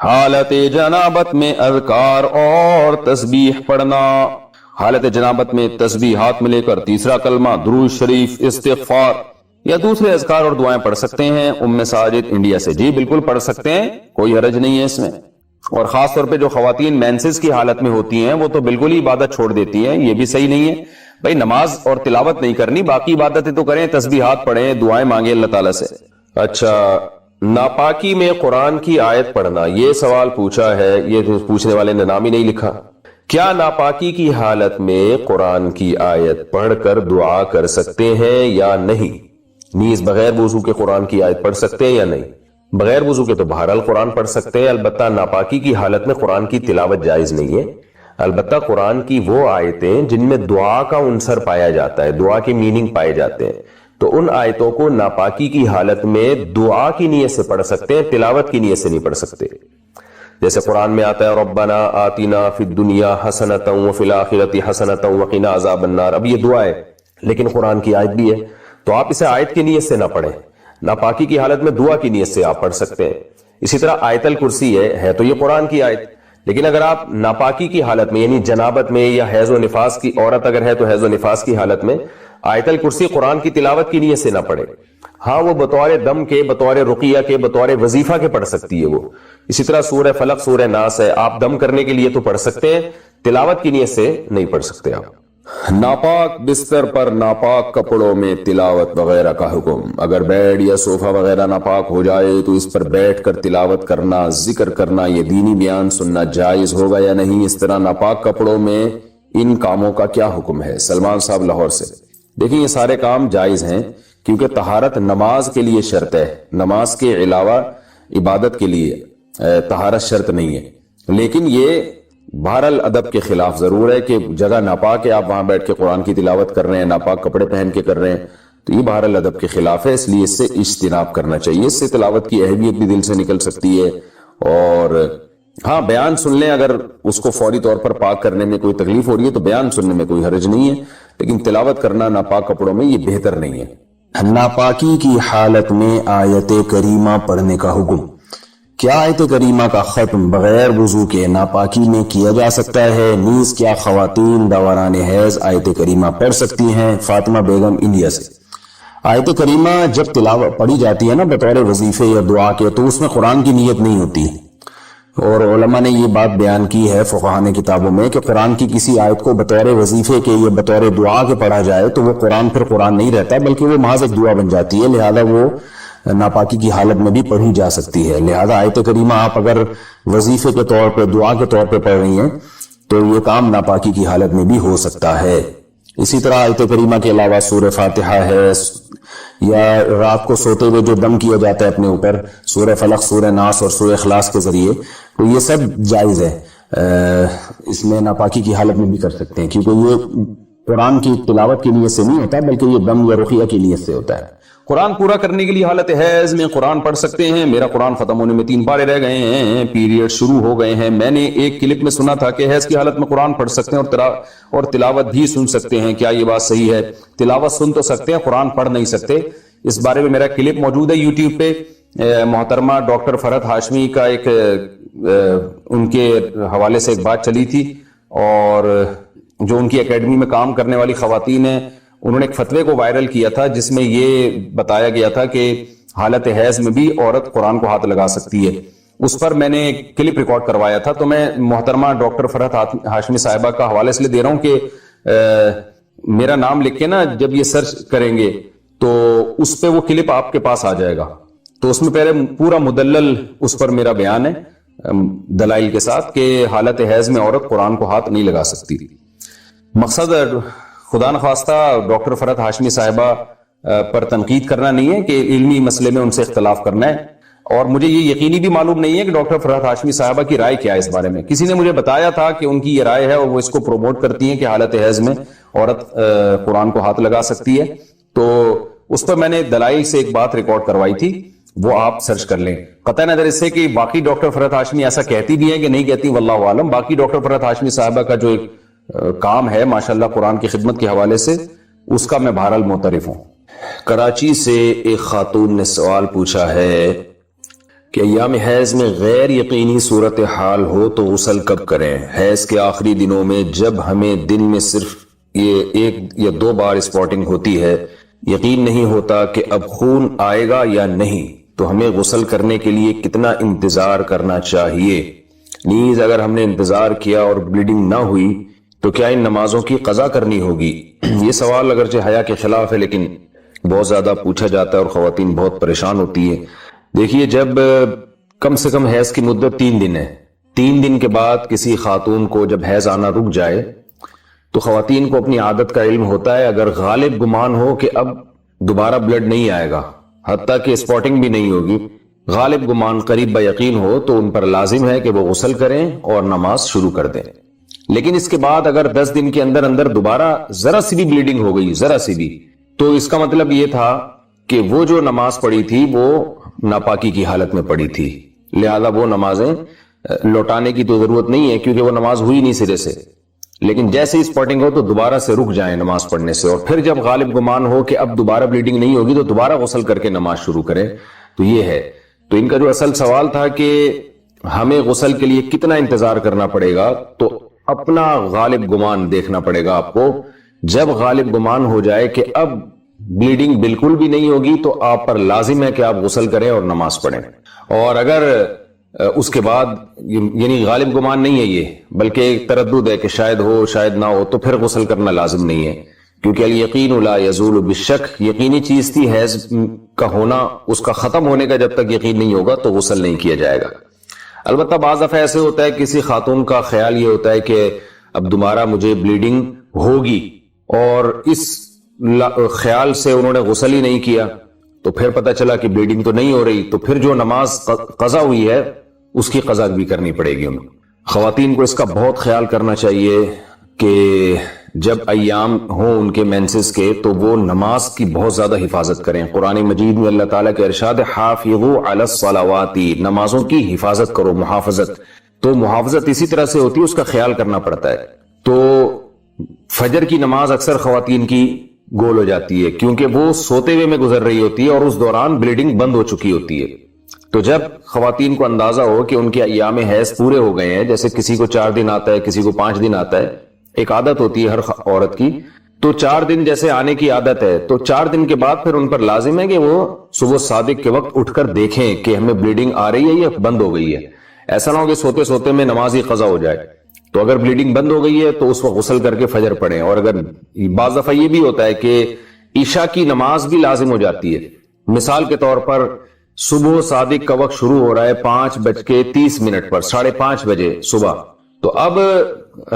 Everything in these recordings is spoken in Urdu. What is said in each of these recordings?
حالت جنابت میں اذکار اور تسبیح پڑھنا. حالت جنابت میں تسبیح ہاتھ میں لے کر تیسرا کلمہ، درود شریف، استغفار یا دوسرے اذکار اور دعائیں پڑھ سکتے ہیں. ام ساجد انڈیا سے، جی بالکل پڑھ سکتے ہیں، کوئی حرج نہیں ہے اس میں. اور خاص طور پہ جو خواتین مینسز کی حالت میں ہوتی ہیں وہ تو بالکل ہی عبادت چھوڑ دیتی ہیں، یہ بھی صحیح نہیں ہے. بھائی نماز اور تلاوت نہیں کرنی، باقی عبادتیں تو کریں، تسبیحات پڑھیں، دعائیں مانگیں اللہ تعالیٰ سے. اچھا، ناپاکی میں قرآن کی آیت پڑھنا، یہ سوال پوچھا ہے، یہ پوچھنے والے نے نام ہی نہیں لکھا. کیا ناپاکی کی حالت میں قرآن کی آیت پڑھ کر دعا کر سکتے ہیں یا نہیں؟ نیز بغیر وضو کے قرآن کی آیت پڑھ سکتے ہیں یا نہیں؟ بغیر وضو کے تو بہرحال قرآن پڑھ سکتے ہیں، البتہ ناپاکی کی حالت میں قرآن کی تلاوت جائز نہیں ہے. البتہ قرآن کی وہ آیتیں جن میں دعا کا عنصر پایا جاتا ہے، دعا کے میننگ پائے جاتے ہیں، تو ان آیتوں کو ناپاکی کی حالت میں دعا کی نیت سے پڑھ سکتے ہیں، تلاوت کی نیت سے نہیں پڑھ سکتے. جیسے قرآن میں آتا ہے ربنا آتنا فی الدنیا حسنۃ وفی الآخرۃ حسنۃ وقنا عذاب النار. اب یہ دعا ہے لیکن قرآن کی آیت بھی ہے، تو آپ اسے آیت کی نیت سے نہ پڑھیں، ناپاکی کی حالت میں دعا کی نیت سے آپ پڑھ سکتے ہیں. اسی طرح آیت الکرسی ہے تو یہ قرآن کی آیت، لیکن اگر آپ ناپاکی کی حالت میں یعنی جنابت میں یا حیض و نفاس کی عورت اگر ہے تو حیض و نفاس کی حالت میں آیت الکرسی قرآن کی تلاوت کی نیت سے نہ پڑھے. ہاں وہ بطور دم کے، بطور رقیہ کے، بطور وظیفہ کے پڑھ سکتی ہے وہ. اسی طرح سورہ فلق، سورہ ناس ہے، آپ دم کرنے کے لیے تو پڑھ سکتے ہیں، تلاوت کی نیت سے نہیں پڑھ سکتے آپ. ناپاک بستر پر ناپاک کپڑوں میں تلاوت وغیرہ کا حکم. اگر بیڈ یا صوفہ وغیرہ ناپاک ہو جائے تو اس پر بیٹھ کر تلاوت کرنا، ذکر کرنا، یہ دینی بیان سننا جائز ہوگا یا نہیں؟ اس طرح ناپاک کپڑوں میں ان کاموں کا کیا حکم ہے؟ سلمان صاحب لاہور سے. دیکھیں یہ سارے کام جائز ہیں کیونکہ طہارت نماز کے لیے شرط ہے، نماز کے علاوہ عبادت کے لیے طہارت شرط نہیں ہے. لیکن یہ بہرحال ادب کے خلاف ضرور ہے کہ جگہ ناپاک ہے، آپ وہاں بیٹھ کے قرآن کی تلاوت کر رہے ہیں، ناپاک کپڑے پہن کے کر رہے ہیں، تو یہ بہرحال ادب کے خلاف ہے، اس لیے اس سے اجتناب کرنا چاہیے. اس سے تلاوت کی اہمیت بھی دل سے نکل سکتی ہے. اور ہاں بیان سن لیں، اگر اس کو فوری طور پر پاک کرنے میں کوئی تکلیف ہو رہی ہے تو بیان سننے میں کوئی حرج نہیں ہے، لیکن تلاوت کرنا ناپاک کپڑوں میں یہ بہتر نہیں ہے. ناپاکی کی حالت میں آیت کریمہ پڑھنے کا حکم. کیا آیت کریمہ کا ختم بغیر وضو کے ناپاکی میں کیا جا سکتا ہے؟ نیز کیا خواتین دوران حیض آیت کریمہ پڑھ سکتی ہیں؟ فاطمہ بیگم انڈیا سے. آیت کریمہ جب تلاوت پڑھی جاتی ہے نا بطور وظیفے یا دعا کے، تو اس میں قرآن کی نیت نہیں ہوتی، اور علماء نے یہ بات بیان کی ہے فقہاء نے کتابوں میں کہ قرآن کی کسی آیت کو بطور وظیفے کے یا بطور دعا کے پڑھا جائے تو وہ قرآن پھر قرآن نہیں رہتا، بلکہ وہ محض ایک دعا بن جاتی ہے، لہذا وہ ناپاکی کی حالت میں بھی پڑھی جا سکتی ہے. لہذا آیت کریمہ آپ اگر وظیفے کے طور پہ، دعا کے طور پہ پڑھ رہی ہیں تو یہ کام ناپاکی کی حالت میں بھی ہو سکتا ہے. اسی طرح آیت کریمہ کے علاوہ سورہ فاتحہ ہے، یا رات کو سوتے ہوئے جو دم کیا جاتا ہے اپنے اوپر، سورہ فلق، سورہ ناس اور سورہ اخلاص کے ذریعے، تو یہ سب جائز ہے. اس میں ناپاکی کی حالت میں بھی کر سکتے ہیں کیونکہ یہ قرآن کی تلاوت کی نیت سے نہیں ہوتا بلکہ یہ دم یا رقیہ کی نیت سے ہوتا ہے. قرآن پورا کرنے کے لیے حالت حیض میں قرآن پڑھ سکتے ہیں. میرا قرآن ختم ہونے میں 3 پارے رہ گئے ہیں، پیریڈ شروع ہو گئے ہیں. میں نے ایک کلپ میں سنا تھا کہ حیض کی حالت میں قرآن پڑھ سکتے ہیں اور تلاوت بھی سن سکتے ہیں. کیا یہ بات صحیح ہے؟ تلاوت سن تو سکتے ہیں، قرآن پڑھ نہیں سکتے. اس بارے میں میرا کلپ موجود ہے یوٹیوب پہ. محترمہ ڈاکٹر فرحت ہاشمی کا ایک ان کے حوالے سے ایک بات چلی تھی، اور جو ان کی اکیڈمی میں کام کرنے والی خواتین ہیں انہوں نے ایک فتوے کو وائرل کیا تھا جس میں یہ بتایا گیا تھا کہ حالت حیض میں بھی عورت قرآن کو ہاتھ لگا سکتی ہے. اس پر میں نے ایک کلپ ریکارڈ کروایا تھا. تو میں محترمہ ڈاکٹر فرحت ہاشمی صاحبہ کا حوالے اس لیے دے رہا ہوں کہ میرا نام لکھ کے نا جب یہ سرچ کریں گے تو اس پہ وہ کلپ آپ کے پاس آ جائے گا. تو اس میں پہلے پورا مدلل اس پر میرا بیان ہے دلائل کے ساتھ کہ حالت حیض میں عورت قرآن کو ہاتھ نہیں لگا سکتی. مقصد خدا نخواستہ ڈاکٹر فرحت ہاشمی صاحبہ پر تنقید کرنا نہیں ہے کہ علمی مسئلے میں ان سے اختلاف کرنا ہے، اور مجھے یہ یقینی بھی معلوم نہیں ہے کہ ڈاکٹر فرحت ہاشمی صاحبہ کی رائے کیا ہے اس بارے میں. کسی نے مجھے بتایا تھا کہ ان کی یہ رائے ہے اور وہ اس کو پروموٹ کرتی ہیں کہ حالت حیض میں عورت قرآن کو ہاتھ لگا سکتی ہے. تو اس پر میں نے دلائل سے ایک بات ریکارڈ کروائی تھی، وہ آپ سرچ کر لیں. قطع نظر اس سے کہ باقی ڈاکٹر فرحت ہاشمی ایسا کہتی بھی ہیں کہ نہیں کہتی، واللہ عالم. باقی ڈاکٹر فرحت ہاشمی صاحبہ کا جو ایک کام ہے ماشاءاللہ قرآن کی خدمت کے حوالے سے، اس کا میں بہرحال معترف ہوں. کراچی سے ایک خاتون نے سوال پوچھا ہے کہ ایام حیض میں غیر یقینی صورتحال ہو تو غسل کب کریں؟ حیض کے آخری دنوں میں جب ہمیں دن میں صرف یہ 1 یا 2 بار اسپاٹنگ ہوتی ہے، یقین نہیں ہوتا کہ اب خون آئے گا یا نہیں، تو ہمیں غسل کرنے کے لیے کتنا انتظار کرنا چاہیے؟ نیز اگر ہم نے انتظار کیا اور بلیڈنگ نہ ہوئی تو کیا ان نمازوں کی قضا کرنی ہوگی؟ یہ سوال اگرچہ حیا کے خلاف ہے لیکن بہت زیادہ پوچھا جاتا ہے اور خواتین بہت پریشان ہوتی ہیں۔ دیکھیے، جب کم سے کم حیض کی مدت 3 دن ہے، 3 دن کے بعد کسی خاتون کو جب حیض آنا رک جائے تو خواتین کو اپنی عادت کا علم ہوتا ہے، اگر غالب گمان ہو کہ اب دوبارہ بلڈ نہیں آئے گا، حتیٰ کہ اسپاٹنگ بھی نہیں ہوگی، غالب گمان قریب با یقین ہو، تو ان پر لازم ہے کہ وہ غسل کریں اور نماز شروع کر دیں۔ لیکن اس کے بعد اگر 10 دن کے اندر اندر دوبارہ ذرا سی بھی بلیڈنگ ہو گئی، ذرا سی بھی، تو اس کا مطلب یہ تھا کہ وہ جو نماز پڑھی تھی وہ ناپاکی کی حالت میں پڑھی تھی، لہذا وہ نمازیں لوٹانے کی تو ضرورت نہیں ہے کیونکہ وہ نماز ہوئی نہیں سرے سے۔ لیکن جیسے ہی اسپاٹنگ ہو تو دوبارہ سے رک جائیں نماز پڑھنے سے، اور پھر جب غالب گمان ہو کہ اب دوبارہ بلیڈنگ نہیں ہوگی تو دوبارہ غسل کر کے نماز شروع کریں۔ تو یہ ہے، تو ان کا جو اصل سوال تھا کہ ہمیں غسل کے لیے کتنا انتظار کرنا پڑے گا، تو اپنا غالب گمان دیکھنا پڑے گا آپ کو۔ جب غالب گمان ہو جائے کہ اب بلیڈنگ بالکل بھی نہیں ہوگی تو آپ پر لازم ہے کہ آپ غسل کریں اور نماز پڑھیں، اور اگر اس کے بعد یعنی غالب گمان نہیں ہے یہ، بلکہ ایک تردد ہے کہ شاید ہو شاید نہ ہو، تو پھر غسل کرنا لازم نہیں ہے، کیونکہ الیقین لا یزول بالشک، یقینی چیز تھی حیض کا ہونا، اس کا ختم ہونے کا جب تک یقین نہیں ہوگا تو غسل نہیں کیا جائے گا۔ البتہ بعض دفعہ ایسے ہوتا ہے کسی خاتون کا خیال یہ ہوتا ہے کہ اب دوبارہ مجھے بلیڈنگ ہوگی، اور اس خیال سے انہوں نے غسل ہی نہیں کیا، تو پھر پتہ چلا کہ بلیڈنگ تو نہیں ہو رہی، تو پھر جو نماز قضا ہوئی ہے اس کی قضا بھی کرنی پڑے گی انہیں۔ خواتین کو اس کا بہت خیال کرنا چاہیے کہ جب ایام ہوں ان کے مینسز کے تو وہ نماز کی بہت زیادہ حفاظت کریں۔ قرآن مجید میں اللہ تعالیٰ کے ارشاد حافظوا علی الصلوات، نمازوں کی حفاظت کرو، محافظت۔ تو محافظت اسی طرح سے ہوتی ہے، اس کا خیال کرنا پڑتا ہے۔ تو فجر کی نماز اکثر خواتین کی گول ہو جاتی ہے کیونکہ وہ سوتے ہوئے میں گزر رہی ہوتی ہے اور اس دوران بلیڈنگ بند ہو چکی ہوتی ہے۔ تو جب خواتین کو اندازہ ہو کہ ان کے ایام حیض پورے ہو گئے ہیں، جیسے کسی کو 4 دن آتا ہے، کسی کو 5 دن آتا ہے، ایک عادت ہوتی ہے ہر عورت کی، تو 4 دن جیسے آنے کی عادت ہے، تو 4 دن کے بعد پھر ان پر لازم ہے کہ وہ صبح صادق کے وقت اٹھ کر دیکھیں کہ ہمیں بلیڈنگ آ رہی ہے یا بند ہو گئی ہے۔ ایسا نہ ہو کہ سوتے سوتے میں نماز ہی قضا ہو جائے۔ تو اگر بلیڈنگ بند ہو گئی ہے تو اس وقت غسل کر کے فجر پڑھیں، اور اگر بعض دفعہ یہ بھی ہوتا ہے کہ عشاء کی نماز بھی لازم ہو جاتی ہے، مثال کے طور پر صبح صادق کا وقت شروع ہو رہا ہے 5:30 پر، 5:30 بجے صبح، تو اب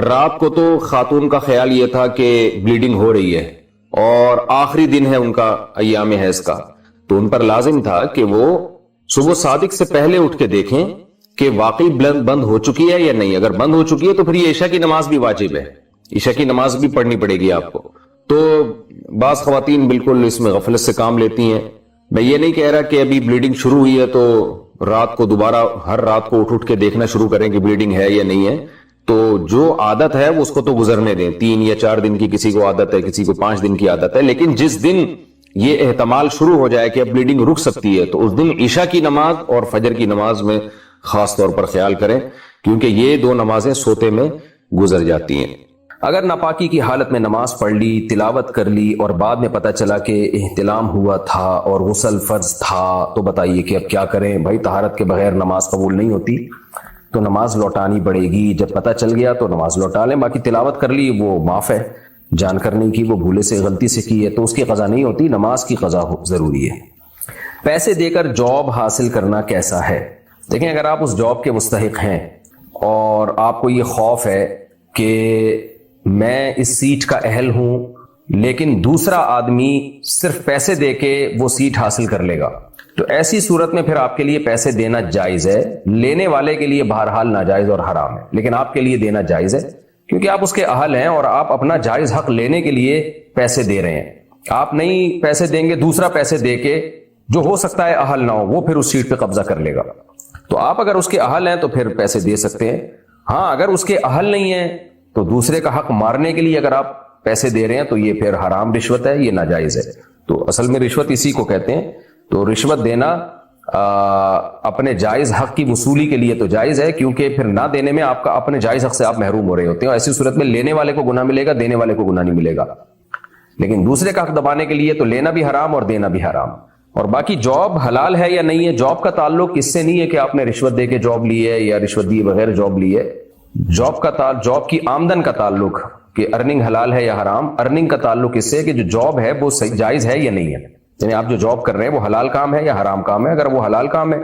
رات کو تو خاتون کا خیال یہ تھا کہ بلیڈنگ ہو رہی ہے اور آخری دن ہے ان کا ایام حیض کا، تو ان پر لازم تھا کہ وہ صبح صادق سے پہلے اٹھ کے دیکھیں کہ واقعی بند ہو چکی ہے یا نہیں۔ اگر بند ہو چکی ہے تو پھر یہ عشاء کی نماز بھی واجب ہے، عشاء کی نماز بھی پڑھنی پڑے گی آپ کو۔ تو بعض خواتین بالکل اس میں غفلت سے کام لیتی ہیں۔ میں یہ نہیں کہہ رہا کہ ابھی بلیڈنگ شروع ہوئی ہے تو رات کو دوبارہ ہر رات کو اٹھ کے دیکھنا شروع کریں کہ بلیڈنگ ہے یا نہیں ہے، تو جو عادت ہے اس کو تو گزرنے دیں۔ 3 یا 4 دن کی کسی کو عادت ہے، کسی کو 5 دن کی عادت ہے، لیکن جس دن یہ احتمال شروع ہو جائے کہ اب بلیڈنگ رک سکتی ہے تو اس دن عشاء کی نماز اور فجر کی نماز میں خاص طور پر خیال کریں، کیونکہ یہ 2 نمازیں سوتے میں گزر جاتی ہیں۔ اگر ناپاکی کی حالت میں نماز پڑھ لی، تلاوت کر لی اور بعد میں پتہ چلا کہ احتلام ہوا تھا اور غسل فرض تھا، تو بتائیے کہ اب کیا کریں؟ بھائی طہارت کے بغیر نماز قبول نہیں ہوتی، تو نماز لوٹانی پڑے گی۔ جب پتہ چل گیا تو نماز لوٹا لیں، باقی تلاوت کر لی وہ معاف ہے، جان کر نہیں کی، وہ بھولے سے غلطی سے کی ہے تو اس کی قضا نہیں ہوتی، نماز کی قضا ضروری ہے۔ پیسے دے کر جاب حاصل کرنا کیسا ہے؟ دیکھیں، اگر آپ اس جاب کے مستحق ہیں اور آپ کو یہ خوف ہے کہ میں اس سیٹ کا اہل ہوں لیکن دوسرا آدمی صرف پیسے دے کے وہ سیٹ حاصل کر لے گا، تو ایسی صورت میں پھر آپ کے لیے پیسے دینا جائز ہے۔ لینے والے کے لیے بہرحال ناجائز اور حرام ہے، لیکن آپ کے لیے دینا جائز ہے کیونکہ آپ اس کے اہل ہیں اور آپ اپنا جائز حق لینے کے لیے پیسے دے رہے ہیں۔ آپ نہیں پیسے دیں گے، دوسرا پیسے دے کے جو ہو سکتا ہے اہل نہ ہو وہ پھر اس سیٹ پہ قبضہ کر لے گا۔ تو آپ اگر اس کے اہل ہیں تو پھر پیسے دے سکتے ہیں۔ ہاں، اگر اس کے اہل نہیں ہیں تو دوسرے کا حق مارنے کے لیے اگر آپ پیسے دے رہے ہیں تو یہ پھر حرام رشوت ہے، یہ ناجائز ہے۔ تو اصل میں رشوت اسی کو کہتے ہیں۔ تو رشوت دینا اپنے جائز حق کی وصولی کے لیے تو جائز ہے، کیونکہ پھر نہ دینے میں آپ کا اپنے جائز حق سے آپ محروم ہو رہے ہوتے ہیں، اور ایسی صورت میں لینے والے کو گناہ ملے گا، دینے والے کو گناہ نہیں ملے گا۔ لیکن دوسرے کا حق دبانے کے لیے تو لینا بھی حرام اور دینا بھی حرام۔ اور باقی جاب حلال ہے یا نہیں ہے، جاب کا تعلق اس سے نہیں ہے کہ آپ نے رشوت دے کے جاب لی ہے یا رشوت دیے بغیر جاب لی ہے۔ جاب کی آمدن کا تعلق کہ ارننگ حلال ہے یا حرام، ارننگ کا تعلق اس سے کہ جو جاب ہے وہ جائز ہے یا نہیں ہے، یعنی آپ جو جاب کر رہے ہیں وہ حلال کام ہے یا حرام کام ہے۔ اگر وہ حلال کام ہے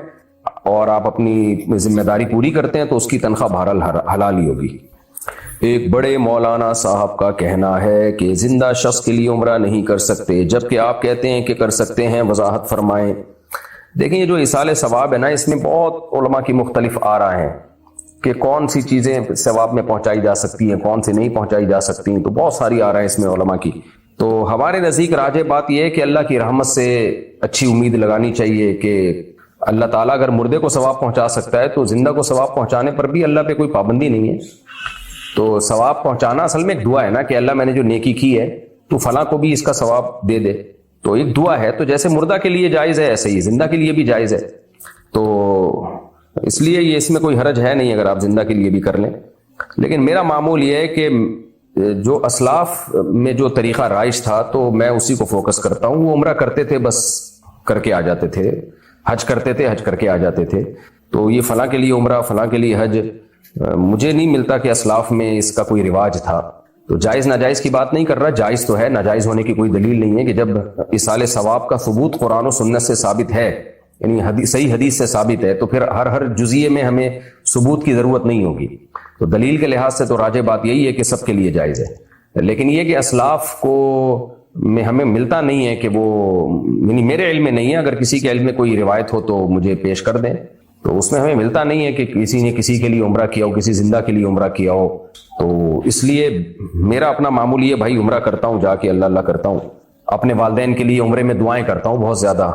اور آپ اپنی ذمہ داری پوری کرتے ہیں تو اس کی تنخواہ بہرحال حلال ہی ہوگی۔ ایک بڑے مولانا صاحب کا کہنا ہے کہ زندہ شخص کے لیے عمرہ نہیں کر سکتے، جبکہ آپ کہتے ہیں کہ کر سکتے ہیں، وضاحت فرمائیں۔ دیکھیں، یہ جو ایصال ثواب ہے نا، اس میں بہت علماء کی مختلف آراء ہیں کہ کون سی چیزیں ثواب میں پہنچائی جا سکتی ہیں، کون سی نہیں پہنچائی جا سکتی ہیں، تو بہت ساری آراء ہیں اس میں علماء کی۔ تو ہمارے نزدیک راجح بات یہ ہے کہ اللہ کی رحمت سے اچھی امید لگانی چاہیے کہ اللہ تعالیٰ اگر مردے کو ثواب پہنچا سکتا ہے تو زندہ کو ثواب پہنچانے پر بھی اللہ پہ کوئی پابندی نہیں ہے۔ تو ثواب پہنچانا اصل میں ایک دعا ہے نا کہ اللہ میں نے جو نیکی کی ہے تو فلاں کو بھی اس کا ثواب دے دے، تو ایک دعا ہے۔ تو جیسے مردہ کے لیے جائز ہے ایسے ہی زندہ کے لیے بھی جائز ہے، تو اس لیے یہ اس میں کوئی حرج ہے نہیں اگر آپ زندہ کے لیے بھی کر لیں۔ لیکن میرا معمول یہ ہے کہ جو اسلاف میں جو طریقہ رائج تھا تو میں اسی کو فوکس کرتا ہوں۔ وہ عمرہ کرتے تھے، بس کر کے آ جاتے تھے، حج کرتے تھے، حج کر کے آ جاتے تھے۔ تو یہ فلاں کے لیے عمرہ، فلاں کے لیے حج، مجھے نہیں ملتا کہ اسلاف میں اس کا کوئی رواج تھا۔ تو جائز ناجائز کی بات نہیں کر رہا، جائز تو ہے، ناجائز ہونے کی کوئی دلیل نہیں ہے کہ جب ایصال ثواب کا ثبوت قرآن و سنت سے ثابت ہے، یعنی صحیح حدیث سے ثابت ہے، تو پھر ہر جزئیے میں ہمیں ثبوت کی ضرورت نہیں ہوگی۔ تو دلیل کے لحاظ سے تو راجح بات یہی ہے کہ سب کے لیے جائز ہے۔ لیکن یہ کہ اسلاف کو میں ہمیں ملتا نہیں ہے کہ وہ، یعنی میرے علم میں نہیں ہے، اگر کسی کے علم میں کوئی روایت ہو تو مجھے پیش کر دیں۔ تو اس میں ہمیں ملتا نہیں ہے کہ کسی نے کسی کے لیے عمرہ کیا ہو، کسی زندہ کے لیے عمرہ کیا ہو۔ تو اس لیے میرا اپنا معمول یہ، بھائی عمرہ کرتا ہوں، جا کے اللہ اللہ کرتا ہوں، اپنے والدین کے لیے عمرے میں دعائیں کرتا ہوں بہت زیادہ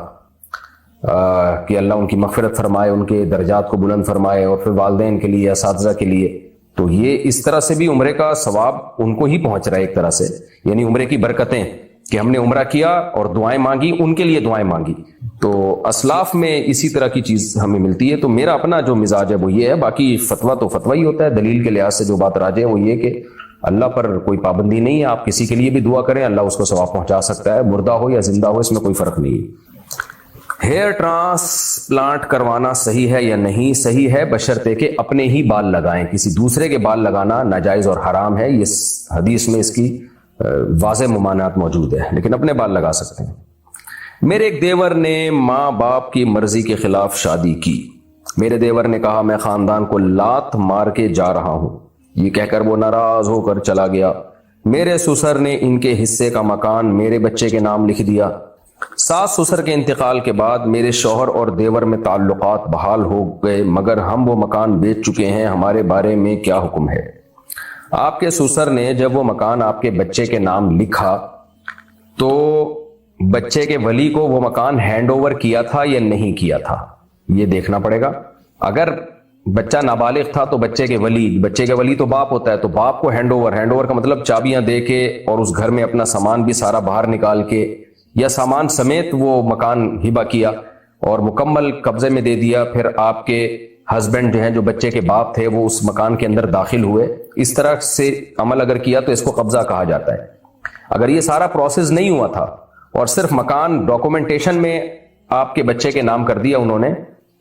کہ اللہ ان کی مغفرت فرمائے، ان کے درجات کو بلند فرمائے، اور پھر والدین کے لیے، اساتذہ کے لیے۔ تو یہ اس طرح سے بھی عمرے کا ثواب ان کو ہی پہنچ رہا ہے ایک طرح سے، یعنی عمرے کی برکتیں کہ ہم نے عمرہ کیا اور دعائیں مانگی، ان کے لیے دعائیں مانگی۔ تو اسلاف میں اسی طرح کی چیز ہمیں ملتی ہے۔ تو میرا اپنا جو مزاج ہے وہ یہ ہے، باقی فتویٰ تو فتویٰ ہی ہوتا ہے۔ دلیل کے لحاظ سے جو بات راجح ہے وہ یہ کہ اللہ پر کوئی پابندی نہیں ہے، آپ کسی کے لیے بھی دعا کریں، اللہ اس کو ثواب پہنچا سکتا ہے، مردہ ہو یا زندہ ہو، اس میں کوئی فرق نہیں ہے۔ ہیئر ٹرانسپلانٹ کروانا صحیح ہے یا نہیں؟ صحیح ہے، بشرطے کہ اپنے ہی بال لگائیں، کسی دوسرے کے بال لگانا ناجائز اور حرام ہے۔ یہ حدیث میں اس کی واضح ممانعت موجود ہے، لیکن اپنے بال لگا سکتے ہیں۔ میرے ایک دیور نے ماں باپ کی مرضی کے خلاف شادی کی۔ میرے دیور نے کہا میں خاندان کو لات مار کے جا رہا ہوں، یہ کہہ کر وہ ناراض ہو کر چلا گیا۔ میرے سسر نے ان کے حصے کا مکان میرے بچے کے نام لکھ دیا۔ ساس سسر کے انتقال کے بعد میرے شوہر اور دیور میں تعلقات بحال ہو گئے، مگر ہم وہ مکان بیچ چکے ہیں، ہمارے بارے میں کیا حکم ہے؟ آپ کے سسر نے جب وہ مکان آپ کے بچے کے نام لکھا تو بچے کے ولی کو وہ مکان ہینڈ اوور کیا تھا یا نہیں کیا تھا، یہ دیکھنا پڑے گا۔ اگر بچہ نابالغ تھا تو بچے کے ولی تو باپ ہوتا ہے، تو باپ کو ہینڈ اوور کا مطلب چابیاں دے کے اور اس گھر میں اپنا سامان بھی سارا باہر نکال کے یا سامان سمیت وہ مکان ہبہ کیا اور مکمل قبضے میں دے دیا۔ پھر آپ کے ہسبینڈ جو ہیں، جو بچے کے باپ تھے، وہ اس مکان کے اندر داخل ہوئے۔ اس طرح سے عمل اگر کیا تو اس کو قبضہ کہا جاتا ہے۔ اگر یہ سارا پروسیس نہیں ہوا تھا اور صرف مکان ڈاکومنٹیشن میں آپ کے بچے کے نام کر دیا انہوں نے،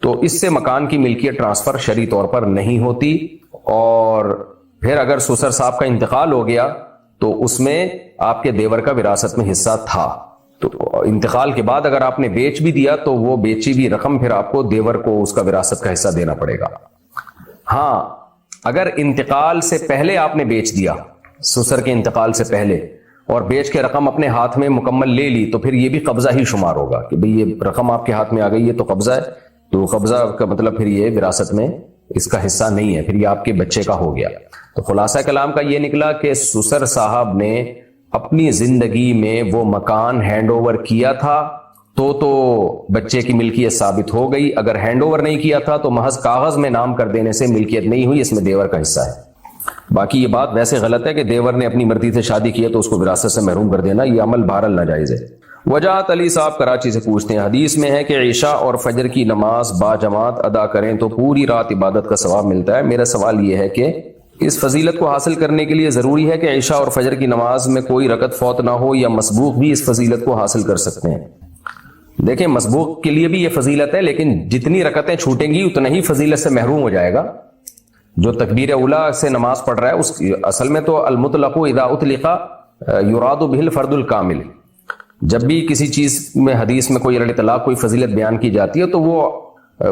تو اس سے مکان کی ملکیت ٹرانسفر شرعی طور پر نہیں ہوتی۔ اور پھر اگر سسر صاحب کا انتقال ہو گیا تو اس میں آپ کے دیور کا وراثت میں حصہ تھا، تو انتقال کے بعد اگر آپ نے بیچ بھی دیا تو وہ بیچی ہوئی رقم پھر آپ کو دیور کو اس کا وراثت کا حصہ دینا پڑے گا۔ ہاں، اگر انتقال سے پہلے آپ نے بیچ دیا، سسر کے انتقال سے پہلے، اور بیچ کے رقم اپنے ہاتھ میں مکمل لے لی، تو پھر یہ بھی قبضہ ہی شمار ہوگا کہ بھئی یہ رقم آپ کے ہاتھ میں آ گئی، یہ تو قبضہ ہے۔ تو قبضہ کا مطلب پھر یہ وراثت میں اس کا حصہ نہیں ہے، پھر یہ آپ کے بچے کا ہو گیا۔ تو خلاصہ کلام کا یہ نکلا کہ سسر صاحب نے اپنی زندگی میں وہ مکان ہینڈ اوور کیا تھا تو بچے کی ملکیت ثابت ہو گئی۔ اگر ہینڈ اوور نہیں کیا تھا تو محض کاغذ میں نام کر دینے سے ملکیت نہیں ہوئی، اس میں دیور کا حصہ ہے۔ باقی یہ بات ویسے غلط ہے کہ دیور نے اپنی مرضی سے شادی کی ہے تو اس کو وراثت سے محروم کر دینا، یہ عمل بہرحال ناجائز ہے۔ وجاہت علی صاحب کراچی سے پوچھتے ہیں، حدیث میں ہے کہ عشاء اور فجر کی نماز با جماعت ادا کریں تو پوری رات عبادت کا ثواب ملتا ہے۔ میرا سوال یہ ہے کہ اس فضیلت کو حاصل کرنے کے لیے ضروری ہے کہ عشاء اور فجر کی نماز میں کوئی رکعت فوت نہ ہو، یا مسبوق بھی اس فضیلت کو حاصل کر سکتے ہیں؟ دیکھیں، مسبوق کے لیے بھی یہ فضیلت ہے، لیکن جتنی رکعتیں چھوٹیں گی اتنا ہی فضیلت سے محروم ہو جائے گا۔ جو تکبیر اولا سے نماز پڑھ رہا ہے اس اصل میں تو المطلق اذا اطلق یراد به الفرد الکامل، جب بھی کسی چیز میں حدیث میں کوئی اطلاق کوئی فضیلت بیان کی جاتی ہے تو وہ